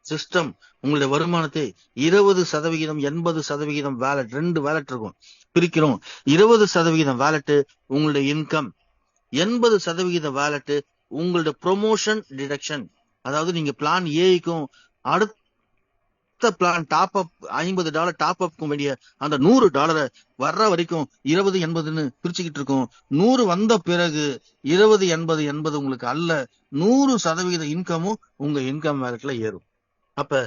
சிஸ்டம் உங்களுடைய வருமானத்தை 20%, 80% வேலட், 2 வேலட் இருக்கும், பிரிக்கிறோம். 20% வேலட் உங்களுடைய இன்கம், 80% வேலட் உங்களுடைய ப்ரொமோஷன் டிடக்ஷன். அதாவது நீங்க பிளான் ஏக்கும் அடுத்த பிளான் டாப் அப் $50 டாப் அப்க்கும் வேண்டிய அந்த $100 வர்ற வரைக்கும் 20, 80ன்னு பிரிச்சுக்கிட்டு இருக்கும். 100 வந்த பிறகு 20, 80 உங்களுக்கு அல்ல, 100% இன்கமும் உங்க இன்கம் வேலட்ல ஏறும். அப்ப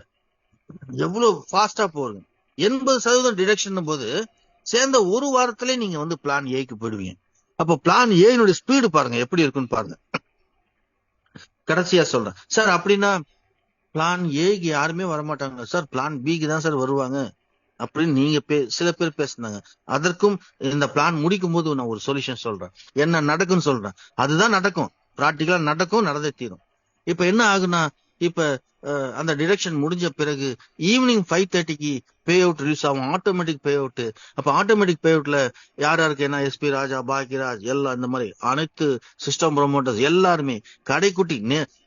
எவ்வளவு ஃபாஸ்டா போகுது. 80% டிடக்ஷன் போது சேர்ந்த ஒரு வாரத்திலே நீங்க பிளான் ஏக்கு போயிடுவீங்க. அப்ப பிளான் ஏனுடைய ஸ்பீடு பாருங்க எப்படி இருக்குன்னு பாருங்க. கடைசியா சொல்றேன் சார், அப்படின்னா பிளான் ஏக்கு யாருமே வரமாட்டாங்க சார், பிளான் பிக்கு தான் சார் வருவாங்க அப்படின்னு நீங்க சில பேர் பேசுனாங்க. அதற்கும் இந்த பிளான் முடிக்கும் போது நான் ஒரு சொல்யூஷன் சொல்றேன், என்ன நடக்கும்னு சொல்றேன். அதுதான் நடக்கும், பிராக்டிகலா நடக்கும், நடந்தே தீரும். இப்ப என்ன ஆகுனா, இப்ப அந்த டிடக்ஷன் முடிஞ்ச பிறகு ஈவினிங் 5:30 பே அவுட் ரிலீஸ் ஆகும், ஆட்டோமேட்டிக் பே அவுட். அப்ப ஆட்டோமேட்டிக் பே அவுட்ல யார் யாருக்கு என்ன, எஸ்பி ராஜா, பாக்கியராஜ், எல்லாம் இந்த மாதிரி அனைத்து சிஸ்டம் ப்ரொமோட்டர்ஸ் எல்லாருமே கடைக்குட்டி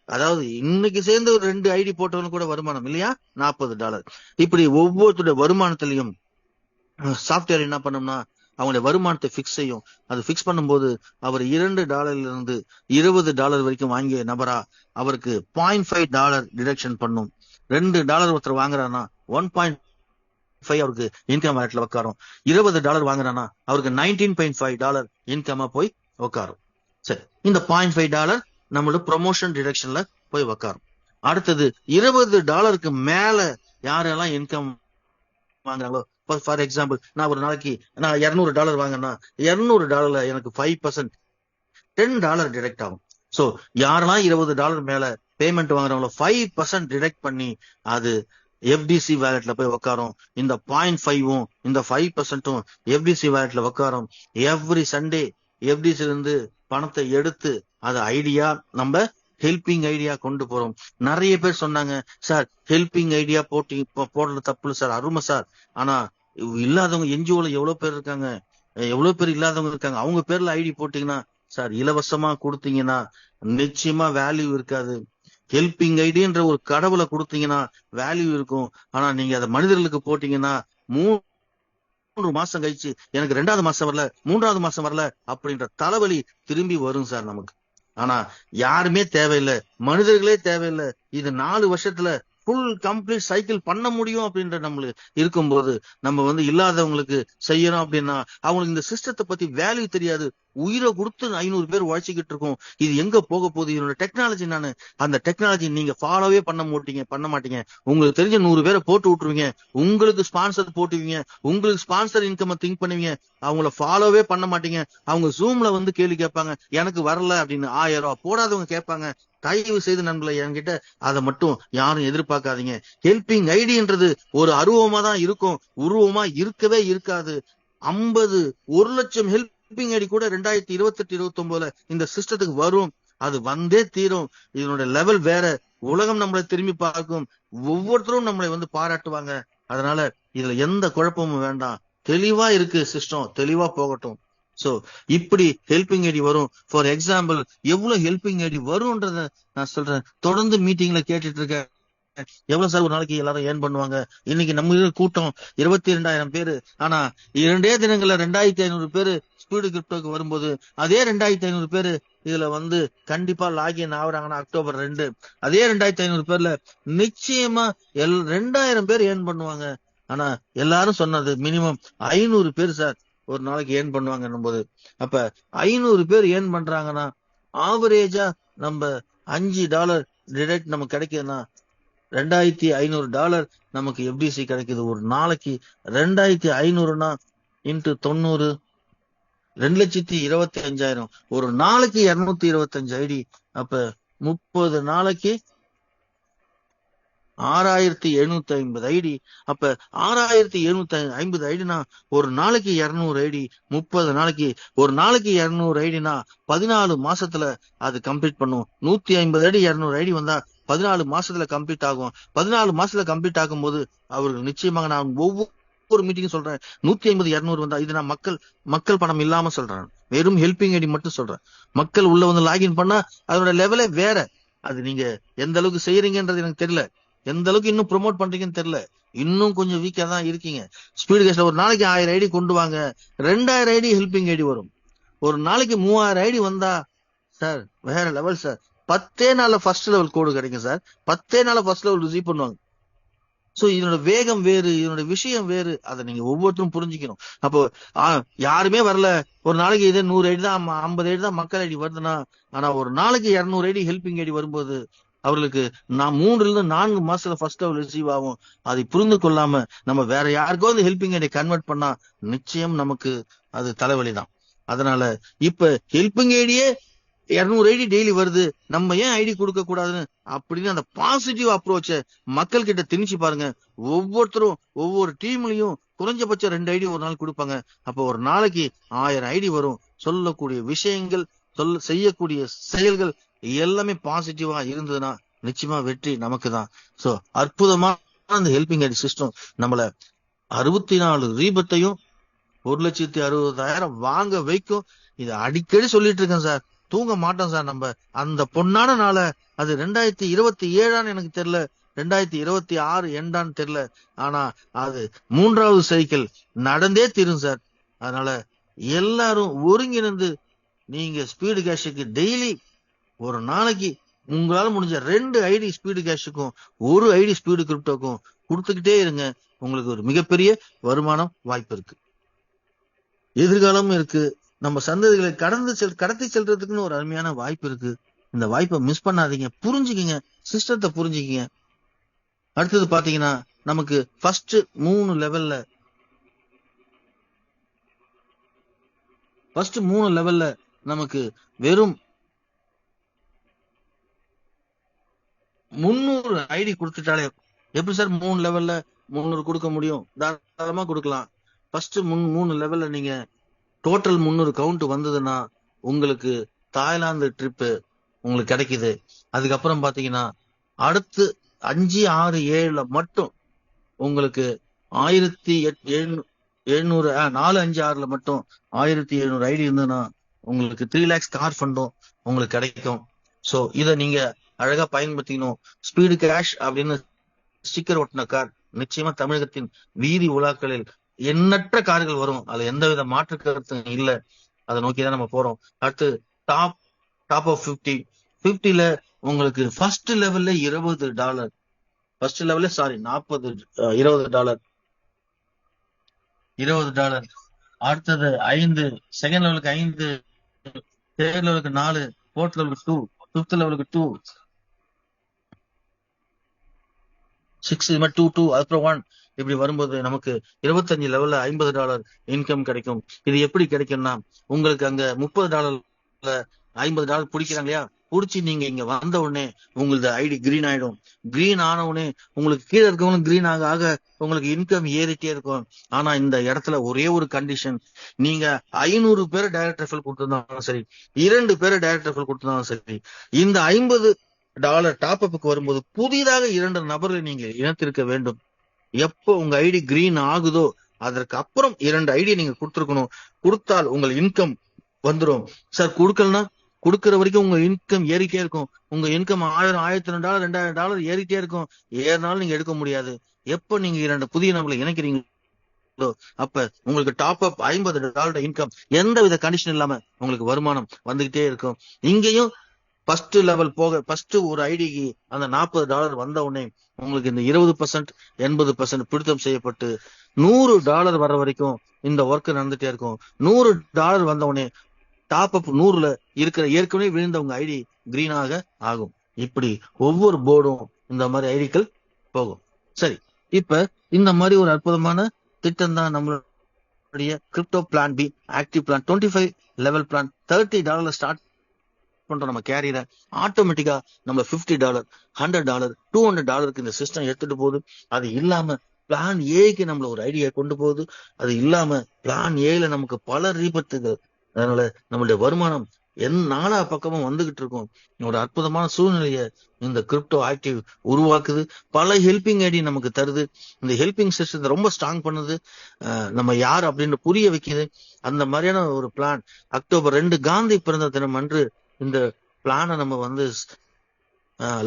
அதாவது இன்னைக்கு சேர்ந்து ஒரு 2 ஐடி போட்டவங்க கூட வருமானம் இல்லையா, $40. இப்படி ஒவ்வொருத்தருடைய வருமானத்திலையும் சாப்ட்வேர் என்ன பண்ணும்னா அவங்களுடைய வருமானத்தை பிக்ஸ் செய்யும். அது பிக்ஸ் பண்ணும்போது அவர் $2 இருந்து $20 வரைக்கும் வாங்கிய நபரா அவருக்கு $0.5 டிடக்ஷன் பண்ணும். $2 ஒருத்தர் வாங்குறாருன்னா 1.5 அவருக்கு இன்கம் வேலட்ல உட்காரும். $20 வாங்குறானா அவருக்கு $19.5 இன்கமா போய் உட்காரும். சரி, இந்த $0.5 நம்மளோட ப்ரொமோஷன் டிடக்ஷன்ல போய் உட்காரும். அடுத்தது $20 மேல யாரெல்லாம் இன்கம் வாங்குறாங்களோ, ஃபார் எக்ஸாம்பிள் நான் ஒரு நாளைக்கு நான் $200 வாங்கினா $200 எனக்கு 5% $10 டிடக்ட் ஆகும். சோ யாரெல்லாம் $20 மேல பேமெண்ட் வாங்குறாங்களோ 5% டிடக்ட் பண்ணி அது எஃப்டிசி வேலட்ல போய் உட்காரும். இந்த 0.5ம் இந்த 5%ம் எஃப்டிசி வேலட்ல உட்காரும். எவ்ரி சண்டே எஃப்டிசி இருந்து பணத்தை எடுத்து அது ஐடியா நம்ம ஹெல்பிங் ஐடியா கொண்டு போறோம். நிறைய பேர் சொன்னாங்க, சார் ஹெல்பிங் ஐடியா போடுறது தப்பு சார், அருமை சார். ஆனா இல்லாதவங்க என்ஜிஓல எவ்வளவு பேர் இருக்காங்க, எவ்வளவு பேர் இல்லாதவங்க இருக்காங்க. அவங்க பேர்ல ஐடி போட்டீங்கன்னா சார் இலவசமா கொடுத்தீங்கன்னா நிச்சயமா வேல்யூ இருக்காது. ஹெல்பிங் ஐடின்ற ஒரு கடவுளை கொடுத்தீங்கன்னா வேல்யூ இருக்கும். ஆனா நீங்க அதை மனிதர்களுக்கு போட்டீங்கன்னா 3 மாசம் கழிச்சு எனக்கு 2வது மாசம் வரல, 3வது மாசம் வரல அப்படின்ற தலைவலி திரும்பி வரும் சார் நமக்கு. ஆனா யாருமே தேவையில்லை, மனிதர்களே தேவையில்லை. இது 4 வருஷத்துல ஃபுல் கம்ப்ளீட் சைக்கிள் பண்ண முடியும் அப்படின்ற நம்மளுக்கு இருக்கும்போது நம்ம இல்லாதவங்களுக்கு செய்யணும் அப்படின்னா அவங்களுக்கு இந்த சிஸ்டத்தை பத்தி வேல்யூ தெரியாது. உயிரை கொடுத்து 500 பேர் உழைச்சிக்கிட்டு இருக்கோம். இது எங்க போக போகுது, இதோட டெக்னாலஜி நானு. அந்த டெக்னாலஜி நீங்க ஃபாலோவே பண்ண மாட்டீங்க. உங்களுக்கு தெரிஞ்ச 100 பேரை போட்டு விட்டுருவீங்க, உங்களுக்கு ஸ்பான்சர் போட்டுவீங்க, உங்களுக்கு ஸ்பான்சர் இன்கம் திங்க் பண்ணுவீங்க, அவங்கள ஃபாலோவே பண்ண மாட்டீங்க. அவங்க ஜூம்ல கேள்வி கேட்பாங்க, எனக்கு வரல அப்படின்னு. 1000 ரூபாய் போடாதவங்க கேட்பாங்க. தயவு செய்து நண்பர்களை என்கிட்ட அதை மட்டும் யாரும் எதிர்பார்க்காதீங்க. ஹெல்பிங் ஐடின்றது ஒரு அருவமா தான் இருக்கும், உருவமா இருக்கவே இருக்காது. 1 லட்சம் ஹெல்பிங் ஐடி கூட 2028-29 இந்த சிஸ்டத்துக்கு வரும். அது வந்தே தீரும். இதனுடைய லெவல் வேற. உலகம் நம்மளை திரும்பி பார்க்கும். ஒவ்வொருத்தரும் நம்மளை பாராட்டுவாங்க. அதனால இதுல எந்த குழப்பமும் வேண்டாம். தெளிவா இருக்கு சிஸ்டம், தெளிவா போகட்டும். சோ இப்படி ஹெல்பிங் ஐடி வரும். ஃபார் எக்ஸாம்பிள் எவ்வளவு ஹெல்பிங் ஐடி வரும்ன்றத நான் சொல்றேன். தொடர்ந்து மீட்டிங்ல கேட்டுட்டு இருக்கேன், எவ்வளவு சார் ஒரு நாளைக்கு எல்லாரும் ஏர்ன் பண்ணுவாங்க. இன்னைக்கு நம்ம கூட்டம் 22,000 பேரு. ஆனா 2 தினங்கள்ல 2,500 பேரு ஸ்பீடு கிரிப்டோக்கு வரும்போது அதே 2,500 பேரு இதுல கண்டிப்பா லாகின் ஆகுறாங்கன்னா அக்டோபர் 2 அதே 2,500 பேர்ல நிச்சயமா 2,000 பேர் ஏர்ன் பண்ணுவாங்க. ஆனா எல்லாரும் சொன்னது மினிமம் 500 பேர் சார் ஒரு நாளைக்கு ஏர்ன் பண்ணுவாங்கன்னும் போது, அப்ப 500 பேர் ஏர்ன் பண்றாங்கன்னா ஆவரேஜா நம்ம $5 டிரெக்ட் நமக்கு கிடைக்குதுன்னா $2,500 நமக்கு எஃப்டிசி கிடைக்குது. ஒரு நாளைக்கு 2,500னா இன்ட்டு 90 2,25,000. ஒரு நாளைக்கு 225 ஐடி. அப்ப 30 நாளைக்கு 6,750 ஐடி. அப்ப 6,750 ஐடினா ஒரு நாளைக்கு 200 ஐடி. 30 நாளைக்கு ஒரு நாளைக்கு 200 ஐடினா 14 மாசத்துல அது கம்ப்ளீட் பண்ணும். 150 ஐடி 200 ஐடி வந்தா 14 மாசத்துல கம்ப்ளீட் ஆகும். 14 மாசத்துல கம்ப்ளீட் ஆகும் போது அவர்கள் நிச்சயமாக, நான் ஒவ்வொரு மீட்டிங் சொல்றேன், 150 200 வந்தா இது நான் மக்கள் பணம் இல்லாம சொல்றேன், வெறும் ஹெல்பிங் ஐடி மட்டும் சொல்றேன். மக்கள் உள்ள லாகின் பண்ணா அதோட லெவலே வேற. அது நீங்க எந்த அளவுக்கு செய்யறீங்கன்றது எனக்கு தெரியல, எந்த அளவுக்கு இன்னும் ப்ரொமோட் பண்றீங்கன்னு தெரியல. இன்னும் கொஞ்சம் வீக்கா தான் இருக்கீங்க. ஸ்பீடு கேஸ்ல ஒரு நாளைக்கு 1000 ஐடி கொண்டு வாங்க, 2000 ஐடி ஹெல்பிங் ஐடி வரும். ஒரு நாளைக்கு 3000 ஐடி வந்தா சார் வேற லெவல் சார். 10 நாள்ல ஃபர்ஸ்ட் லெவல் கோடு கிடைக்கும் சார். 10 நாள்ல ஃபர்ஸ்ட் லெவல் ரிசீவ் பண்ணுவாங்க. சோ இதனோட வேகம் வேறு, இதனோட விஷயம் வேறு. அதை நீங்க ஒவ்வொருத்தரும் புரிஞ்சுக்கணும். அப்போ யாருமே வரல, ஒரு நாளைக்கு இதே 100 ஐடி தான் 50 ஐடி தான் மக்கள் ஐடி வருதுன்னா, ஆனா ஒரு நாளைக்கு 200 ஐடி ஹெல்பிங் ஐடி வரும்போது அவர்களுக்கு 3 இருந்து 4 மாசத்துல ஃபர்ஸ்ட் லெவல் ரிசீவ் ஆகும். அதை புரிந்து கொள்ளாம நம்ம வேற யாருக்கோ ஹெல்பிங் ஐடி கன்வெர்ட் பண்ணா நிச்சயம் நமக்கு அது தலைவலிதான். அதனால இப்ப ஹெல்பிங் ஐடியே 200 ஐடி டெய்லி வருது, நம்ம ஏன் ஐடி கொடுக்க கூடாதுன்னு அப்படின்னு அந்த பாசிட்டிவ் அப்ரோச்ச மக்கள் கிட்ட திணிச்சு பாருங்க. ஒவ்வொருத்தரும் ஒவ்வொரு டீம்லயும் குறைஞ்சபட்சம் 2 ஐடி ஒரு நாள் கொடுப்பாங்க. அப்ப ஒரு நாளைக்கு 1000 ஐடி வரும். சொல்லக்கூடிய விஷயங்கள், செய்யக்கூடிய செயல்கள் எல்லாமே பாசிட்டிவா இருந்ததுன்னா நிச்சயமா வெற்றி நமக்கு தான். சோ அற்புதமா அந்த ஹெல்பிங் ஐடி சிஸ்டம் நம்மள 64 ரீபத்தையும் 1,60,60,000 வாங்க வைக்கும். இதை அடிக்கடி சொல்லிட்டு இருக்கேன் சார். தூங்க மாட்டோம் சார். நம்ம அந்த பொன்னான நாளை, அது 2027 எனக்கு தெரியல, 2026 எண்டான்னு தெரியல, ஆனா அது 3வது சைக்கிள் நடந்தே தீரும் சார். அதனால எல்லாரும் ஒருங்கிணைந்து நீங்க ஸ்பீடு கேஷுக்கு டெய்லி ஒரு நாளைக்கு உங்களால முடிஞ்ச 2 ஐடி ஸ்பீடு கேஷுக்கும் 1 ஐடி ஸ்பீடு கிரிப்டோக்கும் கொடுத்துக்கிட்டே இருங்க. உங்களுக்கு ஒரு மிகப்பெரிய வருமானம் வாய்ப்பு இருக்கு, எதிர்காலமும் இருக்கு. நம்ம சந்ததிகளை கடத்தி செல்றதுக்குன்னு ஒரு அருமையான வாய்ப்பு இருக்கு. இந்த வாய்ப்பை மிஸ் பண்ணாதீங்க. புரிஞ்சுக்கிங்க, சிஸ்டத்தை புரிஞ்சுக்கிங்க. அடுத்தது பாத்தீங்கன்னா நமக்கு ஃபர்ஸ்ட் 3 லெவல்ல நமக்கு வெறும் 300 ஐடி கொடுத்துட்டாலே, எப்படி சார் 3 லெவல்ல 300 கொடுக்க முடியும்? தாராளமா கொடுக்கலாம். ஃபர்ஸ்ட் 3 லெவல்ல நீங்க டோட்டல் 300 கவுண்ட் வந்ததுன்னா உங்களுக்கு தாய்லாந்து ட்ரிப்பு உங்களுக்கு கிடைக்குது. அதுக்கப்புறம் பாத்தீங்கன்னா அடுத்து 5, 6, 7ல மட்டும் உங்களுக்கு 1700 4, 5, 6ல மட்டும் 1700 ஐடி இருந்ததுன்னா உங்களுக்கு 3 lakhs கார் ஃபண்டும் உங்களுக்கு கிடைக்கும். சோ இத நீங்க அழகா பயன்படுத்திக்கணும். ஸ்பீடு கேஷ் அப்படின்னு ஸ்டிக்கர் ஒட்டின கார் நிச்சயமா தமிழகத்தின் வீதி உலாக்களில் எண்ணற்ற கார்கள் வரும். அதுல எந்தவித மாற்று கருத்தும் இல்ல. அதை நோக்கிதான் நம்ம போறோம். அடுத்து டாப் ஆஃப் 50ல உங்களுக்கு ஃபர்ஸ்ட் லெவல்ல $20, ஃபர்ஸ்ட் லெவல்ல $20. அடுத்தது 5, செகண்ட் லெவலுக்கு 5, தேர்ட் லெவலுக்கு 4, ஃபோர்த் லெவலுக்கு 2, ஃபிஃப்த் லெவலுக்கு 2, 6 இது மாதிரி 2, 2 அப்புறம் 1 இப்படி வரும்போது நமக்கு 25 லெவல்ல $50 இன்கம் கிடைக்கும். இது எப்படி கிடைக்கும்னா, உங்களுக்கு அங்க $30 $50 பிடிக்கிறாங்க இல்லையா, பிடிச்சி நீங்க இங்க வந்த உடனே உங்களுக்கு ஐடி கிரீன் ஆயிடும். கிரீன் ஆன உடனே உங்களுக்கு கீழே இருக்கவங்களும் கிரீன் ஆக ஆக உங்களுக்கு இன்கம் ஏறிட்டே இருக்கும். ஆனா இந்த இடத்துல ஒரே ஒரு கண்டிஷன், நீங்க 500 பேரை டைரக்ட் ரெஃபரல் கொடுத்திருந்தாலும் சரி, 2 பேரை டைரக்ட் ரெஃபரல் கொடுத்திருந்தாலும் சரி, இந்த $50 டாப் அப்புக்கு வரும்போது புதிதாக 2 நபர்களை நீங்க இணைத்திருக்க வேண்டும். எப்போ உங்க ஐடி கிரீன் ஆகுதோ அதற்கு அப்புறம் 2 ஐடி நீங்க கொடுத்திருக்கணும். கொடுத்தால் உங்கள் இன்கம் வந்துடும் சார். கொடுக்கலன்னா கொடுக்கிற வரைக்கும் உங்க இன்கம் ஏறிட்டே இருக்கும். உங்க இன்கம் $1000, $1200, $2000 ஏறிட்டே இருக்கும். ஏறினாலும் நீங்க எடுக்க முடியாது. எப்ப நீங்க 2 புதிய நபர்களை இணைக்கிறீங்களோ அப்ப உங்களுக்கு டாப் அப் $50 இன்கம் எந்த வித கண்டிஷன் இல்லாம உங்களுக்கு வருமானம் வந்துகிட்டே இருக்கும். இங்கேயும் ஃபர்ஸ்ட் லெவல் போக ஃபர்ஸ்ட் ஒரு ஐடிக்கு அந்த $40 வந்த உடனே உங்களுக்கு இந்த 20%, 80% பிடித்தம் செய்யப்பட்டு $100 வர வரைக்கும் இந்த ஒர்க் நடந்துட்டே இருக்கும். $100 வந்த உடனே டாப் அப் 100ல இருக்கிற ஏற்கனவே விழுந்தவங்க ஐடி கிரீனாக ஆகும். இப்படி ஒவ்வொரு போர்டும் இந்த மாதிரி ஐடிக்கள் போகும். சரி, இப்ப இந்த மாதிரி ஒரு அற்புதமான திட்டம் தான் நம்மளுடைய crypto plan be active plan. 25 level plan $30 start பண்றோம். நம்ம கேரியரை ஆட்டோமேட்டிக்கா நம்ம $50, $100, $200 இந்த சிஸ்டம் எடுத்துட்டு போகுது. அது இல்லாம பிளான் ஏக்கு நம்மள ஒரு ஐடியா கொண்டு போகுது. அது இல்லாம பிளான் ஏல நமக்கு பல ரீபத்துகள். அதனால நம்மளுடைய வருமானம் நாலா பக்கமும் வந்துகிட்டு இருக்கும். ஒரு அற்புதமான சூழ்நிலைய இந்த கிரிப்டோ ஆக்டிவ் உருவாக்குது. பல ஹெல்பிங் ஐடி நமக்கு தருது. இந்த ஹெல்பிங் சிஸ்டத்தை ரொம்ப ஸ்ட்ராங் பண்ணுது. நம்ம யார் அப்படின்னு புரிய வைக்குது. அந்த மாதிரியான ஒரு பிளான் அக்டோபர் 2 காந்தி பிறந்த தினம் அன்று இந்த பிளானை நம்ம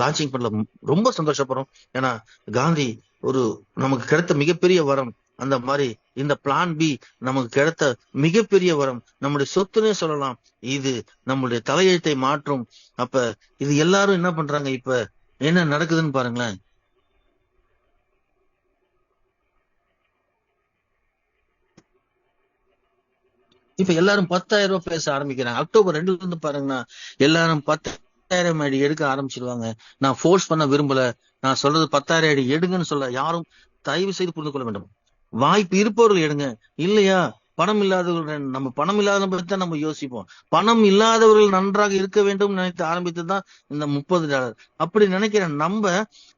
லான்ச்சிங் பண்ணல. ரொம்ப சந்தோஷப்படுறோம். ஏன்னா காந்தி ஒரு நமக்கு கிடைத்த மிகப்பெரிய வரம். அந்த மாதிரி இந்த பிளான் பி நமக்கு கிடைத்த மிகப்பெரிய வரம், நம்முடைய சொத்துனே சொல்லலாம். இது நம்மளுடைய தலையெழுத்தை மாற்றும். அப்ப இது எல்லாரும் என்ன பண்றாங்க, இப்ப என்ன நடக்குதுன்னு பாருங்களேன். இப்ப எல்லாரும் 10,000 பேச ஆரம்பிக்கிறாங்க. அக்டோபர் 2ல இருந்து பாருங்கன்னா எல்லாரும் 10,000 ஐடி எடுக்க ஆரம்பிச்சிருவாங்க. நான் ஃபோர்ஸ் பண்ண விரும்பல. நான் சொல்றது 10,000 ஐடி எடுங்கன்னு சொல்ல. யாரும் தயவு செய்து புரிந்து கொள்ள வேண்டும். வாய்ப்பு இருப்பவர்கள் எடுங்க. இல்லையா, பணம் இல்லாதவர்கள், நம்ம பணம் இல்லாத பத்தி தான் நம்ம யோசிப்போம். பணம் இல்லாதவர்கள் நன்றாக இருக்க வேண்டும் நினைத்து ஆரம்பித்ததுதான் இந்த $30. அப்படி நினைக்கிற நம்ம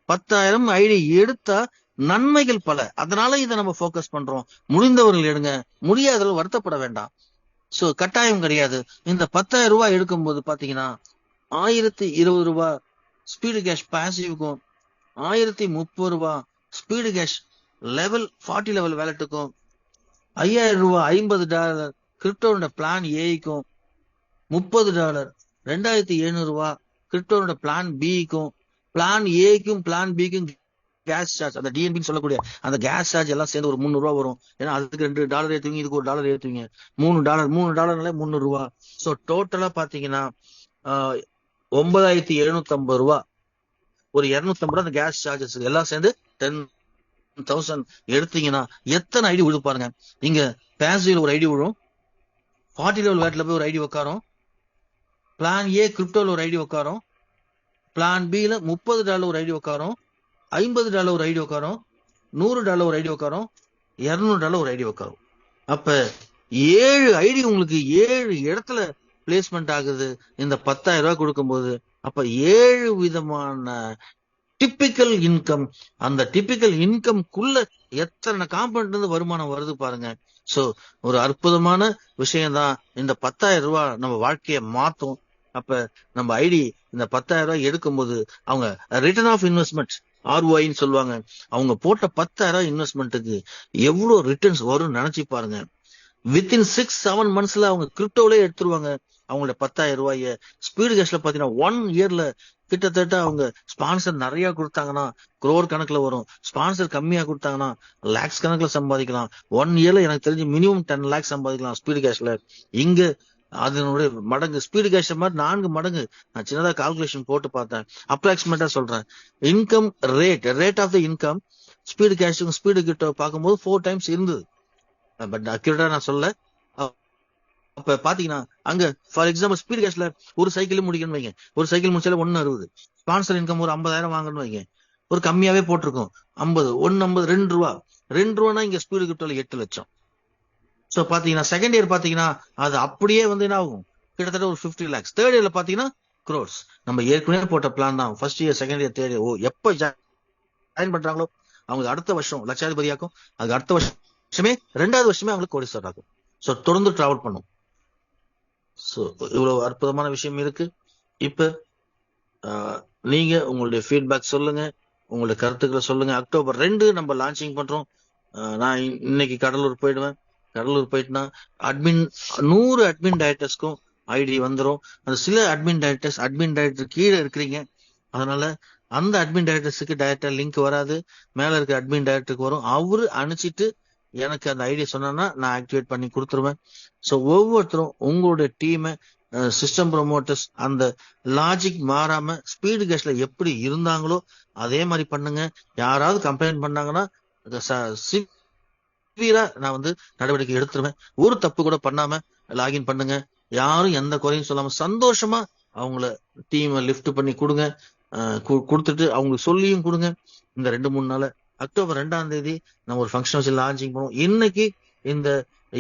10,000 ஐடி எடுத்தா நன்மைகள் பல. அதனால இதை நம்ம போக்கஸ் பண்றோம். முடிந்தவர்கள் எடுங்க, முடியாதவர்கள் வருத்தப்பட வேண்டாம். சோ கட்டாயம் கிடையாது. இந்த 10,000 ரூபாய் எடுக்கும்போது பாத்தீங்கன்னா $1020 ஸ்பீடு கேஷ் பாசிவ்க்கும், $1030 ஸ்பீடு கேஷ் லெவல் 40 லெவல் வேலட்டுக்கும், $5,000 $50 கிரிப்டோட பிளான் ஏக்கும், $30 2700 கிரிப்டோனோட பிளான் பிக்கும் பிளான் ஏக்கும் பிளான் பிக்கும் கேஸ் சார்ஜ், அந்த டிஎன்பி சொல்லக்கூடிய அந்த கேஸ் சார்ஜ் எல்லாம் சேர்ந்து ஒரு 300 வரும். ஏன்னா அதுக்கு $2 ஏத்துவீங்க, இதுக்கு $1 ஏத்துவீங்க, $3 $300. ஸோ டோட்டலா பாத்தீங்கன்னா 9750 ஒரு 250 அந்த கேஸ் சார்ஜஸ் எல்லாம் சேர்ந்து 10,000 எடுத்தீங்கன்னா எத்தனை ஐடி விழு பாருங்க. இங்க பேசிவ்ல ஒரு ஐடி விழும், 40 லெவல் வேட்ல போய் ஒரு ஐடி உட்காரும், பிளான் ஏ கிரிப்டோல ஒரு ஐடி உட்காரும், பிளான் பில $30 ஒரு ஐடி உட்காரும், $50 ஒரு ஐடி உட்காரும், $100 ஒரு ஐடி உட்காரும், $200 ஒரு ஐடி உட்காரும். அப்ப 7 ஐடி உங்களுக்கு 7 இடத்துல பிளேஸ்மெண்ட் ஆகுது இந்த 10,000 கொடுக்கும்போது. அப்ப 7 விதமான டிப்பிக்கல் இன்கம், அந்த டிப்பிக்கல் இன்கம்குள்ள எத்தனை காம்பனண்ட் இருந்து வருமானம் வருது பாருங்க. சோ ஒரு அற்புதமான விஷயம்தான். இந்த 10,000 நம்ம வாழ்க்கையை மாத்தும். அப்ப நம்ம ஐடி இந்த 10,000 எடுக்கும்போது அவங்க ரிட்டர்ன் ஆஃப் இன்வெஸ்ட்மெண்ட் ROIன்னு சொல்லுவாங்க. அவங்க போட்ட 10,000 இன்வெஸ்ட்மெண்ட்டுக்கு எவ்வளவு ரிட்டர்ன்ஸ் வரும்னு நினைச்சு பாருங்க. வித்தின் 6-7 மந்த்ஸ்ல அவங்க கிரிப்டோலே எடுத்துருவாங்க அவங்களோட 10,000. ஸ்பீடு கேஷ்ல பாத்தீங்கன்னா 1 இயர்ல கிட்டத்தட்ட அவங்க ஸ்பான்சர் நிறைய கொடுத்தாங்கன்னா குரோர் கணக்குல வரும், ஸ்பான்சர் கம்மியா கொடுத்தாங்கன்னா லேக்ஸ் கணக்குல சம்பாதிக்கலாம். 1 இயர்ல எனக்கு தெரிஞ்சு மினிமம் 10 லேக்ஸ் சம்பாதிக்கலாம் ஸ்பீடு கேஷ்ல. இங்க அதனுடைய மடங்கு, ஸ்பீடு கேஷ் மாதிரி 4 மடங்கு. நான் சின்னதா கால்குலேஷன் போட்டு பார்த்தேன், அப்ராக்சிமேட்டா சொல்றேன். Income rate of the income speed கேஷும் ஸ்பீடு கிட்ட பார்க்கும்போது 4 டைம்ஸ் இருந்தது. பட் அக்யூரேட்டா நான் சொல்ல. அப்ப பாத்தீங்கன்னா அங்க ஃபார் எக்ஸாம்பிள் ஸ்பீடு கேஷ்ல ஒரு சைக்கிள் முடிக்கணும் வைங்க, ஒரு சைக்கிள் முடிச்சால 1.60. ஸ்பான்சர் இன்கம் ஒரு 50,000 வாங்கணும் வைங்க, ஒரு கம்மியாவே போட்டிருக்கோம் 50, 1.50, $2. $2 இங்க ஸ்பீடு கிட்ட 8 லட்சம். சோ பாத்தீங்கன்னா செகண்ட் இயர் பாத்தீங்கன்னா அது அப்படியே வந்து என்ன ஆகும், கிட்டத்தட்ட ஒரு 50 lakhs. தேர்ட் இயர்ல பாத்தீங்கன்னா crores. நம்ம ஏற்கனவே போட்ட பிளான் தான். First year, second year, third year. எப்ப ஜாயின் பண்றாங்களோ அவங்க அடுத்த வருஷம் லட்சாதிபதியாக்கும், அதுக்கு அடுத்த வருஷமே 2வது வருஷமே அவங்களுக்கு கோடீஸ்வரர் ஆகும். சோ தொடர்ந்து டிராவல் பண்ணும். சோ இவ்வளவு அற்புதமான விஷயம் இருக்கு. இப்ப நீங்க உங்களுடைய ஃபீட்பேக் சொல்லுங்க, உங்களுடைய கருத்துக்களை சொல்லுங்க. அக்டோபர் 2 நம்ம லான்ச்சிங் பண்றோம். நான் இன்னைக்கு கடலூர் போயிடுவேன். கடலூர் போயிட்டுனா 100 அட்மின் டைரக்டர்ஸ்க்கும் ஐடி வந்துடும். அந்த சில அட்மின் டைரக்டர் கீழே இருக்கிறீங்க, அதனால அந்த அட்மின் டைரக்டர்ஸுக்கு டைரக்டா லிங்க் வராது, மேல இருக்க அட்மின் டைரக்டருக்கு வரும். அவரு அனுப்பிச்சிட்டு எனக்கு அந்த ஐடியா சொன்னா நான் ஆக்டிவேட் பண்ணி கொடுத்துருவேன். ஸோ ஒவ்வொருத்தரும் உங்களுடைய டீமை, சிஸ்டம் ப்ரொமோட்டர்ஸ் அந்த லாஜிக் மாறாம ஸ்பீடு கேஷ்ல எப்படி இருந்தாங்களோ அதே மாதிரி பண்ணுங்க. யாராவது கம்ப்ளைண்ட் பண்ணாங்கன்னா நான் வந்து நடவடிக்கை எடுத்துருவேன். ஒரு தப்பு கூட பண்ணாம லாகின் பண்ணுங்க. யாரும் எந்த குறையும் சொல்லாம சந்தோஷமா அவங்கள டீமை லிஃப்ட் பண்ணி கொடுங்க. கொடுத்துட்டு அவங்களுக்கு சொல்லியும் கொடுங்க. இந்த 2-3 நாள் அக்டோபர் 2ஆம் தேதி நம்ம ஒரு ஃபங்க்ஷன் வச்சு லான்ச்சிங் பண்ணுவோம். இன்னைக்கு இந்த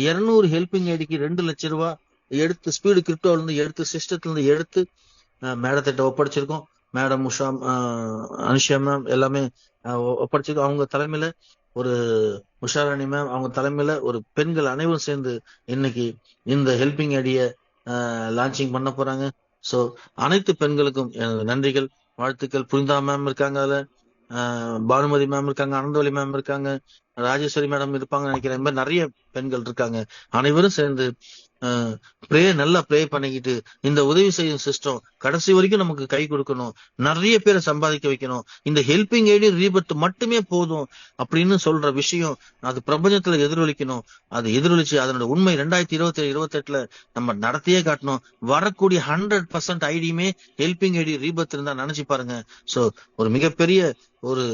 200 ஹெல்பிங் ஐடிக்கு 2 லட்சம் ரூபாய் எடுத்து ஸ்பீடு கிரிப்டோல இருந்து எடுத்து சிஸ்டத்துல இருந்து எடுத்து மேடத்திட்ட ஒப்படைச்சிருக்கோம். மேடம் உஷா, அனுஷா மேம் எல்லாமே ஒப்படைச்சிருக்கோம். அவங்க தலைமையில ஒரு உஷாராணி மேம் அவங்க தலைமையில ஒரு பெண்கள் அனைவரும் சேர்ந்து இன்னைக்கு இந்த ஹெல்பிங் ஐடிய லான்ச்சிங் பண்ண போறாங்க. சோ அனைத்து பெண்களுக்கும் நன்றிகள், வாழ்த்துக்கள். புரிந்தா மேம் இருக்காங்க, அதுல பானுமதி மேம் இருக்காங்க, ஆனந்தவலி மேம் இருக்காங்க, ராஜேஸ்வரி மேடம் இருப்பாங்க நினைக்கிறேன். இந்த மாதிரி நிறைய பெண்கள் இருக்காங்க. அனைவரும் சேர்ந்து நல்லா ப்ரே பண்ணிக்கிட்டு இந்த உதவி செய்யும் சிஸ்டம் கடைசி வரைக்கும் நமக்கு கை கொடுக்கணும், நிறைய பேரை சம்பாதிக்க வைக்கணும். இந்த ஹெல்பிங் ஐடி ரீபர்த் மட்டுமே போதும் அப்படின்னு சொல்ற விஷயம் அது பிரபஞ்சத்துல எதிரொலிக்கணும். அது எதிரொலிச்சு அதனோட உண்மை 2027-28 நம்ம நடத்தியே காட்டணும். வரக்கூடிய 100% ஐடியுமே ஹெல்பிங் ஐடி ரீபர்த் இருந்தா நினைச்சு பாருங்க. சோ ஒரு மிகப்பெரிய ஒரு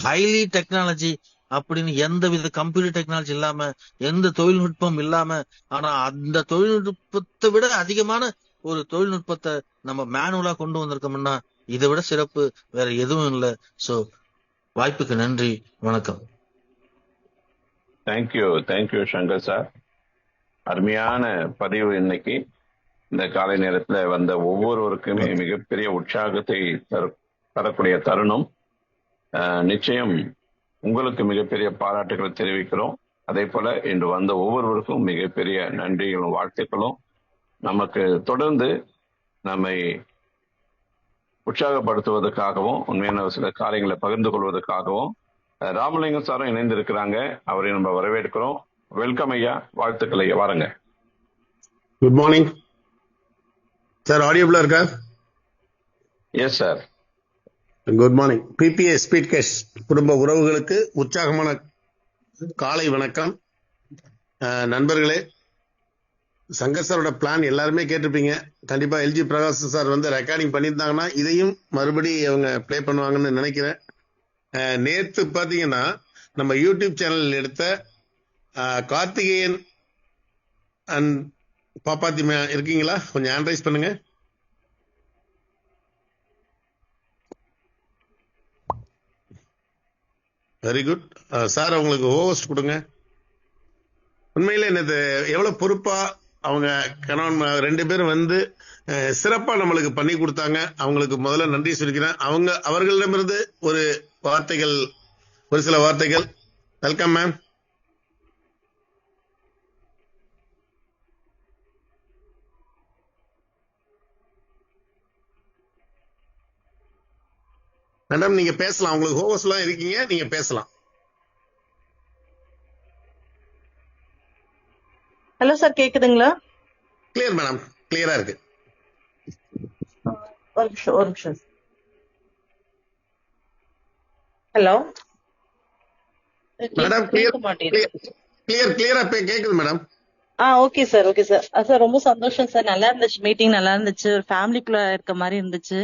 ஹைலி டெக்னாலஜி அப்படின்னு எந்தவித கம்ப்யூட்டர் டெக்னாலஜி இல்லாம, எந்த தொழில்நுட்பம் இல்லாம, ஆனா அந்த தொழில்நுட்பத்தை விட அதிகமான ஒரு தொழில்நுட்பத்தை நம்ம மேனுவலா கொண்டு வந்திருக்கோம்னா இதை விட சிறப்பு வேற எதுவும் இல்லை. சோ வாய்ப்புக்கு நன்றி, வணக்கம். Thank you Shankar sir. அருமையான பதிவு. இன்னைக்கு இந்த காலை நேரத்துல வந்த ஒவ்வொருவருக்குமே மிகப்பெரிய உற்சாகத்தை தரக்கூடிய தருணம். நிச்சயம் உங்களுக்கு மிகப்பெரிய பாராட்டுகளை தெரிவிக்கிறோம். அதே போல இன்று வந்த ஒவ்வொருவருக்கும் மிகப்பெரிய நன்றிகளும் வாழ்த்துக்களும். நமக்கு தொடர்ந்து நம்மை உற்சாகப்படுத்துவதற்காகவும் உண்மையான சில காரியங்களை பகிர்ந்து கொள்வதற்காகவும் ராமலிங்கம் சாரும் இணைந்திருக்கிறாங்க. அவரை நம்ம வரவேற்கிறோம். வெல்கம் ஐயா, வாழ்த்துக்கள் ஐயா, வாருங்க. Good morning. சார் ஆடியபிளா இருக்கா? Yes sir. Good morning. பிபிஏ ஸ்பீட்கேஸ் குடும்ப உறவுகளுக்கு உற்சாகமான காலை வணக்கம். நண்பர்களே, சங்கர் சாரோட பிளான் எல்லாருமே கேட்டிருப்பீங்க. கண்டிப்பா எல்ஜி பிரகாஷ் சார் வந்து ரெக்கார்டிங் பண்ணியிருந்தாங்கன்னா இதையும் மறுபடி அவங்க ப்ளே பண்ணுவாங்கன்னு நினைக்கிறேன். நேற்று பார்த்தீங்கன்னா நம்ம யூடியூப் சேனல் எடுத்த கார்த்திகேயன் அண்ட் பாப்பாத்திமா இருக்கீங்களா? கொஞ்சம் ஹேண்ட் பண்ணுங்க. வெரி குட் சார், அவங்களுக்கு ஹோஸ்ட் கொடுங்க. உண்மையிலே என்னது எவ்வளவு பொறுப்பா அவங்க கணவன் ரெண்டு பேரும் வந்து சிறப்பா நம்மளுக்கு பண்ணி கொடுத்தாங்க. அவங்களுக்கு முதல்ல நன்றி சொல்லிக்கிறேன். அவர்களிடமிருந்து ஒரு சில வார்த்தைகள். Welcome ma'am. மேடம் நீங்க பேசலாம். உங்களுக்கு ஹோஸ்ட் எல்லாம் இருக்கீங்க, நீங்க பேசலாம். ஹலோ சார், கேக்குதுங்களா? கிளியர் மேடம், கிளியரா இருக்கு. ஒரு நிமிஷம். ஹலோ மேடம், கிளியரா கேக்குது madam. Okay sir, okay sir. Sir ரொம்ப சந்தோஷம் சார். நல்லா இருந்துச்சு, மீட்டிங் நல்லா இருந்துச்சு. ஒரு ஃபேமிலிக்குள்ள இருக்க மாதிரி இருந்துச்சு.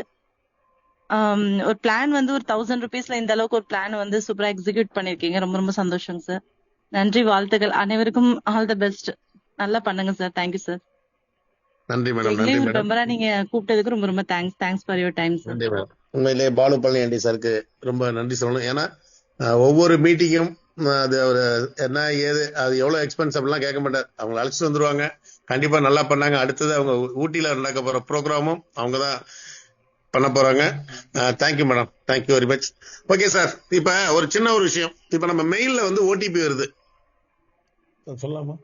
ஒரு பிளான் வந்து ஒரு 1000 rupeesல இந்த அளவுக்கு ஒரு பிளான் வந்து சூப்பரா எக்ஸிக்யூட் பண்ணிருக்கீங்க. ரொம்ப ரொம்ப சந்தோஷம் சார். நன்றி, வாழ்த்துக்கள். அனைவருக்கும் ஆல் தி பெஸ்ட். நல்லா பண்ணுங்க சார். Thank you sir. நன்றி மேடம். நன்றி மேடம். மெம்பரா நீங்க கூப்பிட்டதுக்கு ரொம்ப ரொம்ப thanks for your time sir. நன்றி மேடம். உண்மையிலே பாலு பழனியாண்டி சாருக்கு ரொம்ப நன்றி சொல்லணும். ஏன்னா ஒவ்வொரு மீட்டிங்கும் அது ஒரு என்ன ஏது அது எவ்வளவு எக்ஸ்பென்ஸ் அப்படிலாம் கேட்க மாட்டார். அவங்க அழைச்சிட்டு வந்துருவாங்க. கண்டிப்பா நல்லா பண்ணாங்க. அடுத்தது அவங்க ஊட்டியில நடக்க போற ப்ரோக்ராமும் அவங்க தான் பண்ண போறாங்க. Thank you madam, thank you very much. Okay sir, இப்ப ஒரு சின்ன ஒரு விஷயம். இப்ப நம்ம மெயில்ல வந்து ஓடிபி வருது, சொல்லலாமா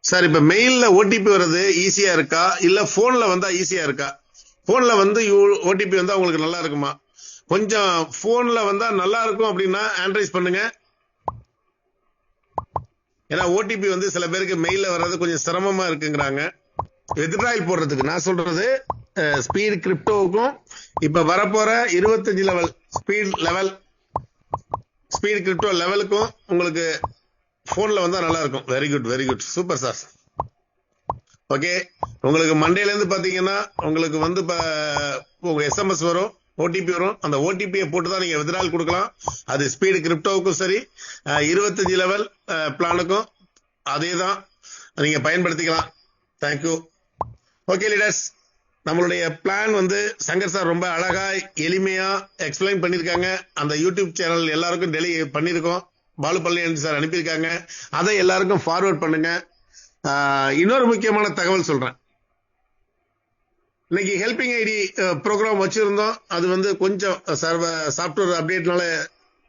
சார்? இப்ப மெயில்ல ஓடிபி வருது ஈஸியா இருக்கா, இல்ல போன்ல வந்தா ஈஸியா இருக்கா? போன்ல வந்து ஓடிபி வந்தா உங்களுக்கு நல்லா இருக்குமா? கொஞ்சம் போன்ல வந்தா நல்லா இருக்கும் அப்படின்னா ஆண்ட்ரைஸ் பண்ணுங்க. ஏன்னா ஓடிபி வந்து சில பேருக்கு மெயில்ல வர்றது கொஞ்சம் சிரமமா இருக்குங்கிறாங்க வித்ட்ராயல் போடுறதுக்கு. நான் சொல்றது ஸ்பீட் கிரிப்டோவுக்கும் இப்ப வரப்போற 25 லெவல் ஸ்பீட் கிரிப்டோ லெவலுக்கும் உங்களுக்கு போன்ல வந்தா நல்லா இருக்கும். Very good, very good, super sir. Okay, உங்களுக்கு மண்டேல இருந்து பாத்தீங்கன்னா உங்களுக்கு வந்து உங்க எஸ்எம்எஸ் வரும், ஓடிபி வரும். அந்த ஓடிபியை போட்டுதான் நீங்க வித்ட்ராயல் கொடுக்கலாம். அது ஸ்பீடு கிரிப்டோவுக்கும் சரி, 25 லெவல் பிளானுக்கும் அதே தான் நீங்க பயன்படுத்திக்கலாம். தேங்க்யூ. ஓகே லீடர்ஸ், நம்மளுடைய பிளான் வந்து சங்கர் சார் ரொம்ப அழகா எளிமையா எக்ஸ்பிளைன் பண்ணிருக்காங்க. அந்த யூடியூப் சேனல் எல்லாருக்கும் டெலி பண்ணிருக்கோம். பாலு பழனியாண்டி சார் அனுப்பியிருக்காங்க. அதை எல்லாருக்கும் ஃபார்வர்ட் பண்ணுங்க. இன்னொரு முக்கியமான தகவல் சொல்றேன். இன்னைக்கு ஹெல்பிங் ஐடி ப்ரோக்ராம் வச்சிருந்தோம். அது வந்து கொஞ்சம் சாஃப்ட்வேர் அப்டேட்னால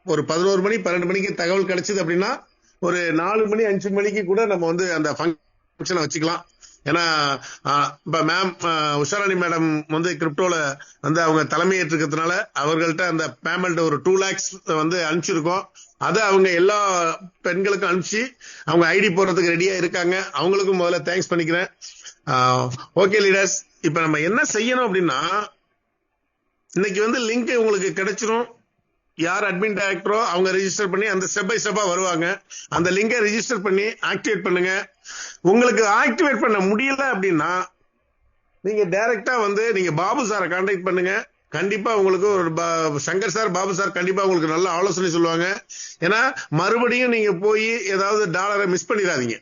ஒரு 11 மணி 12 மணிக்கு தகவல் கிடைச்சது அப்படின்னா ஒரு 4 மணி 5 மணிக்கு கூட நம்ம வந்து அந்த ஃபங்க்ஷனை வச்சுக்கலாம். ஏன்னா இப்ப மேம் உஷாராணி மேடம் வந்து கிரிப்டோல வந்து அவங்க தலைமையேற்று இருக்கிறதுனால அவர்கள்ட்ட அந்த பேமெண்ட் ஒரு 2 lakhs வந்து அனுப்பிச்சிருக்கோம். அதை அவங்க எல்லா பெண்களுக்கும் அனுப்பிச்சு அவங்க ஐடி போடுறதுக்கு ரெடியா இருக்காங்க. அவங்களுக்கும் முதல்ல தேங்க்ஸ் பண்ணிக்கிறேன். ஓகே லீடர்ஸ், இப்ப நம்ம என்ன செய்யணும் அப்படின்னா, இன்னைக்கு வந்து லிங்க் உங்களுக்கு கிடைச்சிரும். யார் அட்மின் டைரக்டரோ அவங்க ரெஜிஸ்டர் பண்ணி அந்த ஸ்டெப் பை ஸ்டெப்பா வருவாங்க. அந்த லிங்கை ரெஜிஸ்டர் பண்ணி ஆக்டிவேட் பண்ணுங்க. உங்களுக்கு ஆக்டிவேட் பண்ண முடியல அப்படின்னா நீங்க டைரக்டா வந்து நீங்க பாபு சாரை கான்டாக்ட் பண்ணுங்க. கண்டிப்பா உங்களுக்கு ஒரு சங்கர் சார், பாபு சார் கண்டிப்பா உங்களுக்கு நல்ல ஆலோசனை சொல்லுவாங்க. ஏன்னா மறுபடியும் நீங்க போய் ஏதாவது டாலரை மிஸ் பண்ணிடாதீங்க.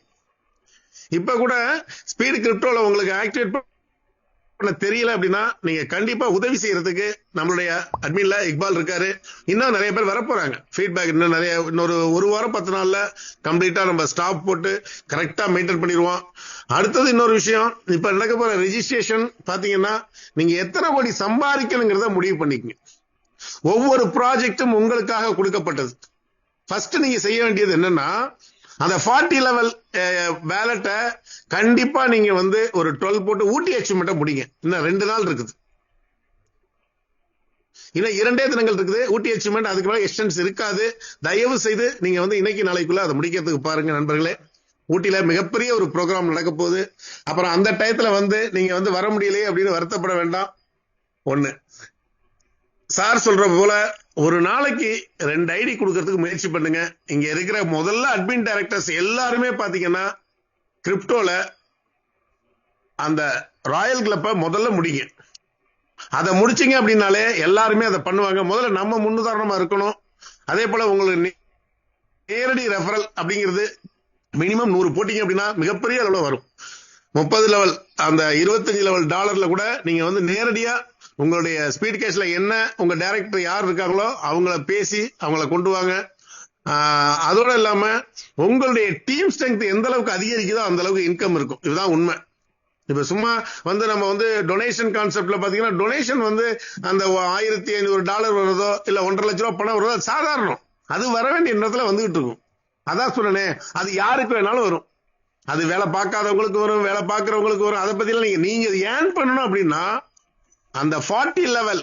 இப்ப கூட ஸ்பீடு கிரிப்டோல உங்களுக்கு ஆக்டிவேட் பண்ண தெரியல அப்படின்னா நீங்க கண்டிப்பா உதவி செய்யறதுக்கு நம்மளுடைய அட்மின்ல இக்பால் இருக்காரு. இன்னும் நிறைய பேர் வரப்போறாங்க. ஃபீட்பேக் இன்னும் நிறைய, இன்னொரு 1 வாரம் 10 நாள்ல கம்ப்ளீட்டா நம்ம ஸ்டாப் போட்டு கரெக்டா மெயின்டைன் பண்ணிடுவோம். அடுத்தது இன்னொரு விஷயம், இப்ப நடக்க போற ரெஜிஸ்ட்ரேஷன் பாத்தீங்கன்னா நீங்க எத்தனை கோடி சம்பாதிக்கணுங்கிறத முடிவு பண்ணிக்கங்க. ஒவ்வொரு ப்ராஜெக்டும் உங்களுக்காக கொடுக்கப்பட்டது. ஃபர்ஸ்ட் நீங்க செய்ய வேண்டியது என்னன்னா, அந்த 40 லெவல் பேலட்டை கண்டிப்பா நீங்க வந்து ஒரு 12 போட்டு ஊட்டி அச்சீவ்மெண்ட்டை முடிங்க. இன்னும் 2 நாள் இருக்குது, இன்னும் 2 தினங்கள் இருக்குது ஊட்டி அச்சீவ்மெண்ட். அதுக்கு மேல எக்ஸ்டென்ஸ் இருக்காது. தயவு செய்து நீங்க வந்து இன்னைக்கு நாளைக்குள்ள அதை முடிக்கிறதுக்கு பாருங்க நண்பர்களே. ஊட்டியில மிகப்பெரிய ஒரு ப்ரோக்ராம் நடக்க போகுது. அப்புறம் அந்த டயத்துல வந்து நீங்க வந்து வர முடியலையே அப்படின்னு வருத்தப்பட வேண்டாம். ஒண்ணு, சார் சொல்ற போல ஒரு நாளைக்கு 2 ஐடி கொடுக்கறதுக்கு முயற்சி பண்ணுங்க. இங்க இருக்கிற முதல்ல அட்மின் டைரக்டர்ஸ் எல்லாருமே பாத்தீங்கன்னா கிரிப்டோல அந்த ராயல் கிளப்ப முதல்ல முடிங்க. அதை முடிச்சிங்க அப்படின்னாலே எல்லாருமே அதை பண்ணுவாங்க. முதல்ல நம்ம முன்னுதாரணமா இருக்கணும். அதே போல உங்களுக்கு நேரடி ரெஃபரல் அப்படிங்கிறது மினிமம் 100 போட்டிங்க அப்படின்னா மிகப்பெரிய அளவுல வரும். 30 லெவல் அந்த 25 லெவல் டாலர்ல கூட நீங்க வந்து நேரடியா உங்களுடைய ஸ்பீட் கேஸ்ல என்ன உங்க டைரக்டர் யார் இருக்காங்களோ அவங்கள பேசி அவங்கள கொண்டு வாங்க. அதோட இல்லாம உங்களுடைய டீம் ஸ்ட்ரென்த் எந்த அளவுக்கு அதிகரிக்குதோ அந்த அளவுக்கு இன்கம் இருக்கும். இதுதான் உண்மை. இப்ப சும்மா வந்து நம்ம வந்து டொனேஷன் கான்செப்ட்ல பாத்தீங்கன்னா டொனேஷன் வந்து அந்த $1500 வருதோ இல்ல 1.5 லட்ச ரூபாய் பணம் வருதோ சாதாரணம். அது வர வேண்டிய நேரத்துல வந்துகிட்டு இருக்கும். அதான் சொன்னனே, அது யாருக்கு வேணாலும் வரும். அது வேலை பார்க்காதவங்களுக்கு வரும், வேலை பார்க்கறவங்களுக்கு வரும். அதை பத்தி எல்லாம் நீங்க ஏன் பண்ணணும் அப்படின்னா அந்த 40 லெவல்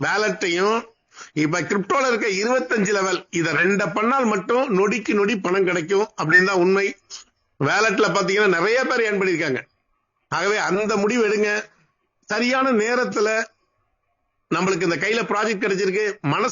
வேலட்டையும் இப்ப கிரிப்டோல இருக்க 25 லெவல் இதை 2 பண்ணால் மட்டும் நொடிக்கு நொடி பணம் கிடைக்கும் அப்படின்னு தான் உண்மை. வேலட்ல பாத்தீங்கன்னா நிறைய பேர் ஏன் பண்ணிருக்காங்க. ஆகவே அந்த முடிவு எடுங்க. சரியான நேரத்துல நம்மளுக்கு இந்த கையில ப்ராஜெக்ட் கிடைச்சிருக்கு, மனசு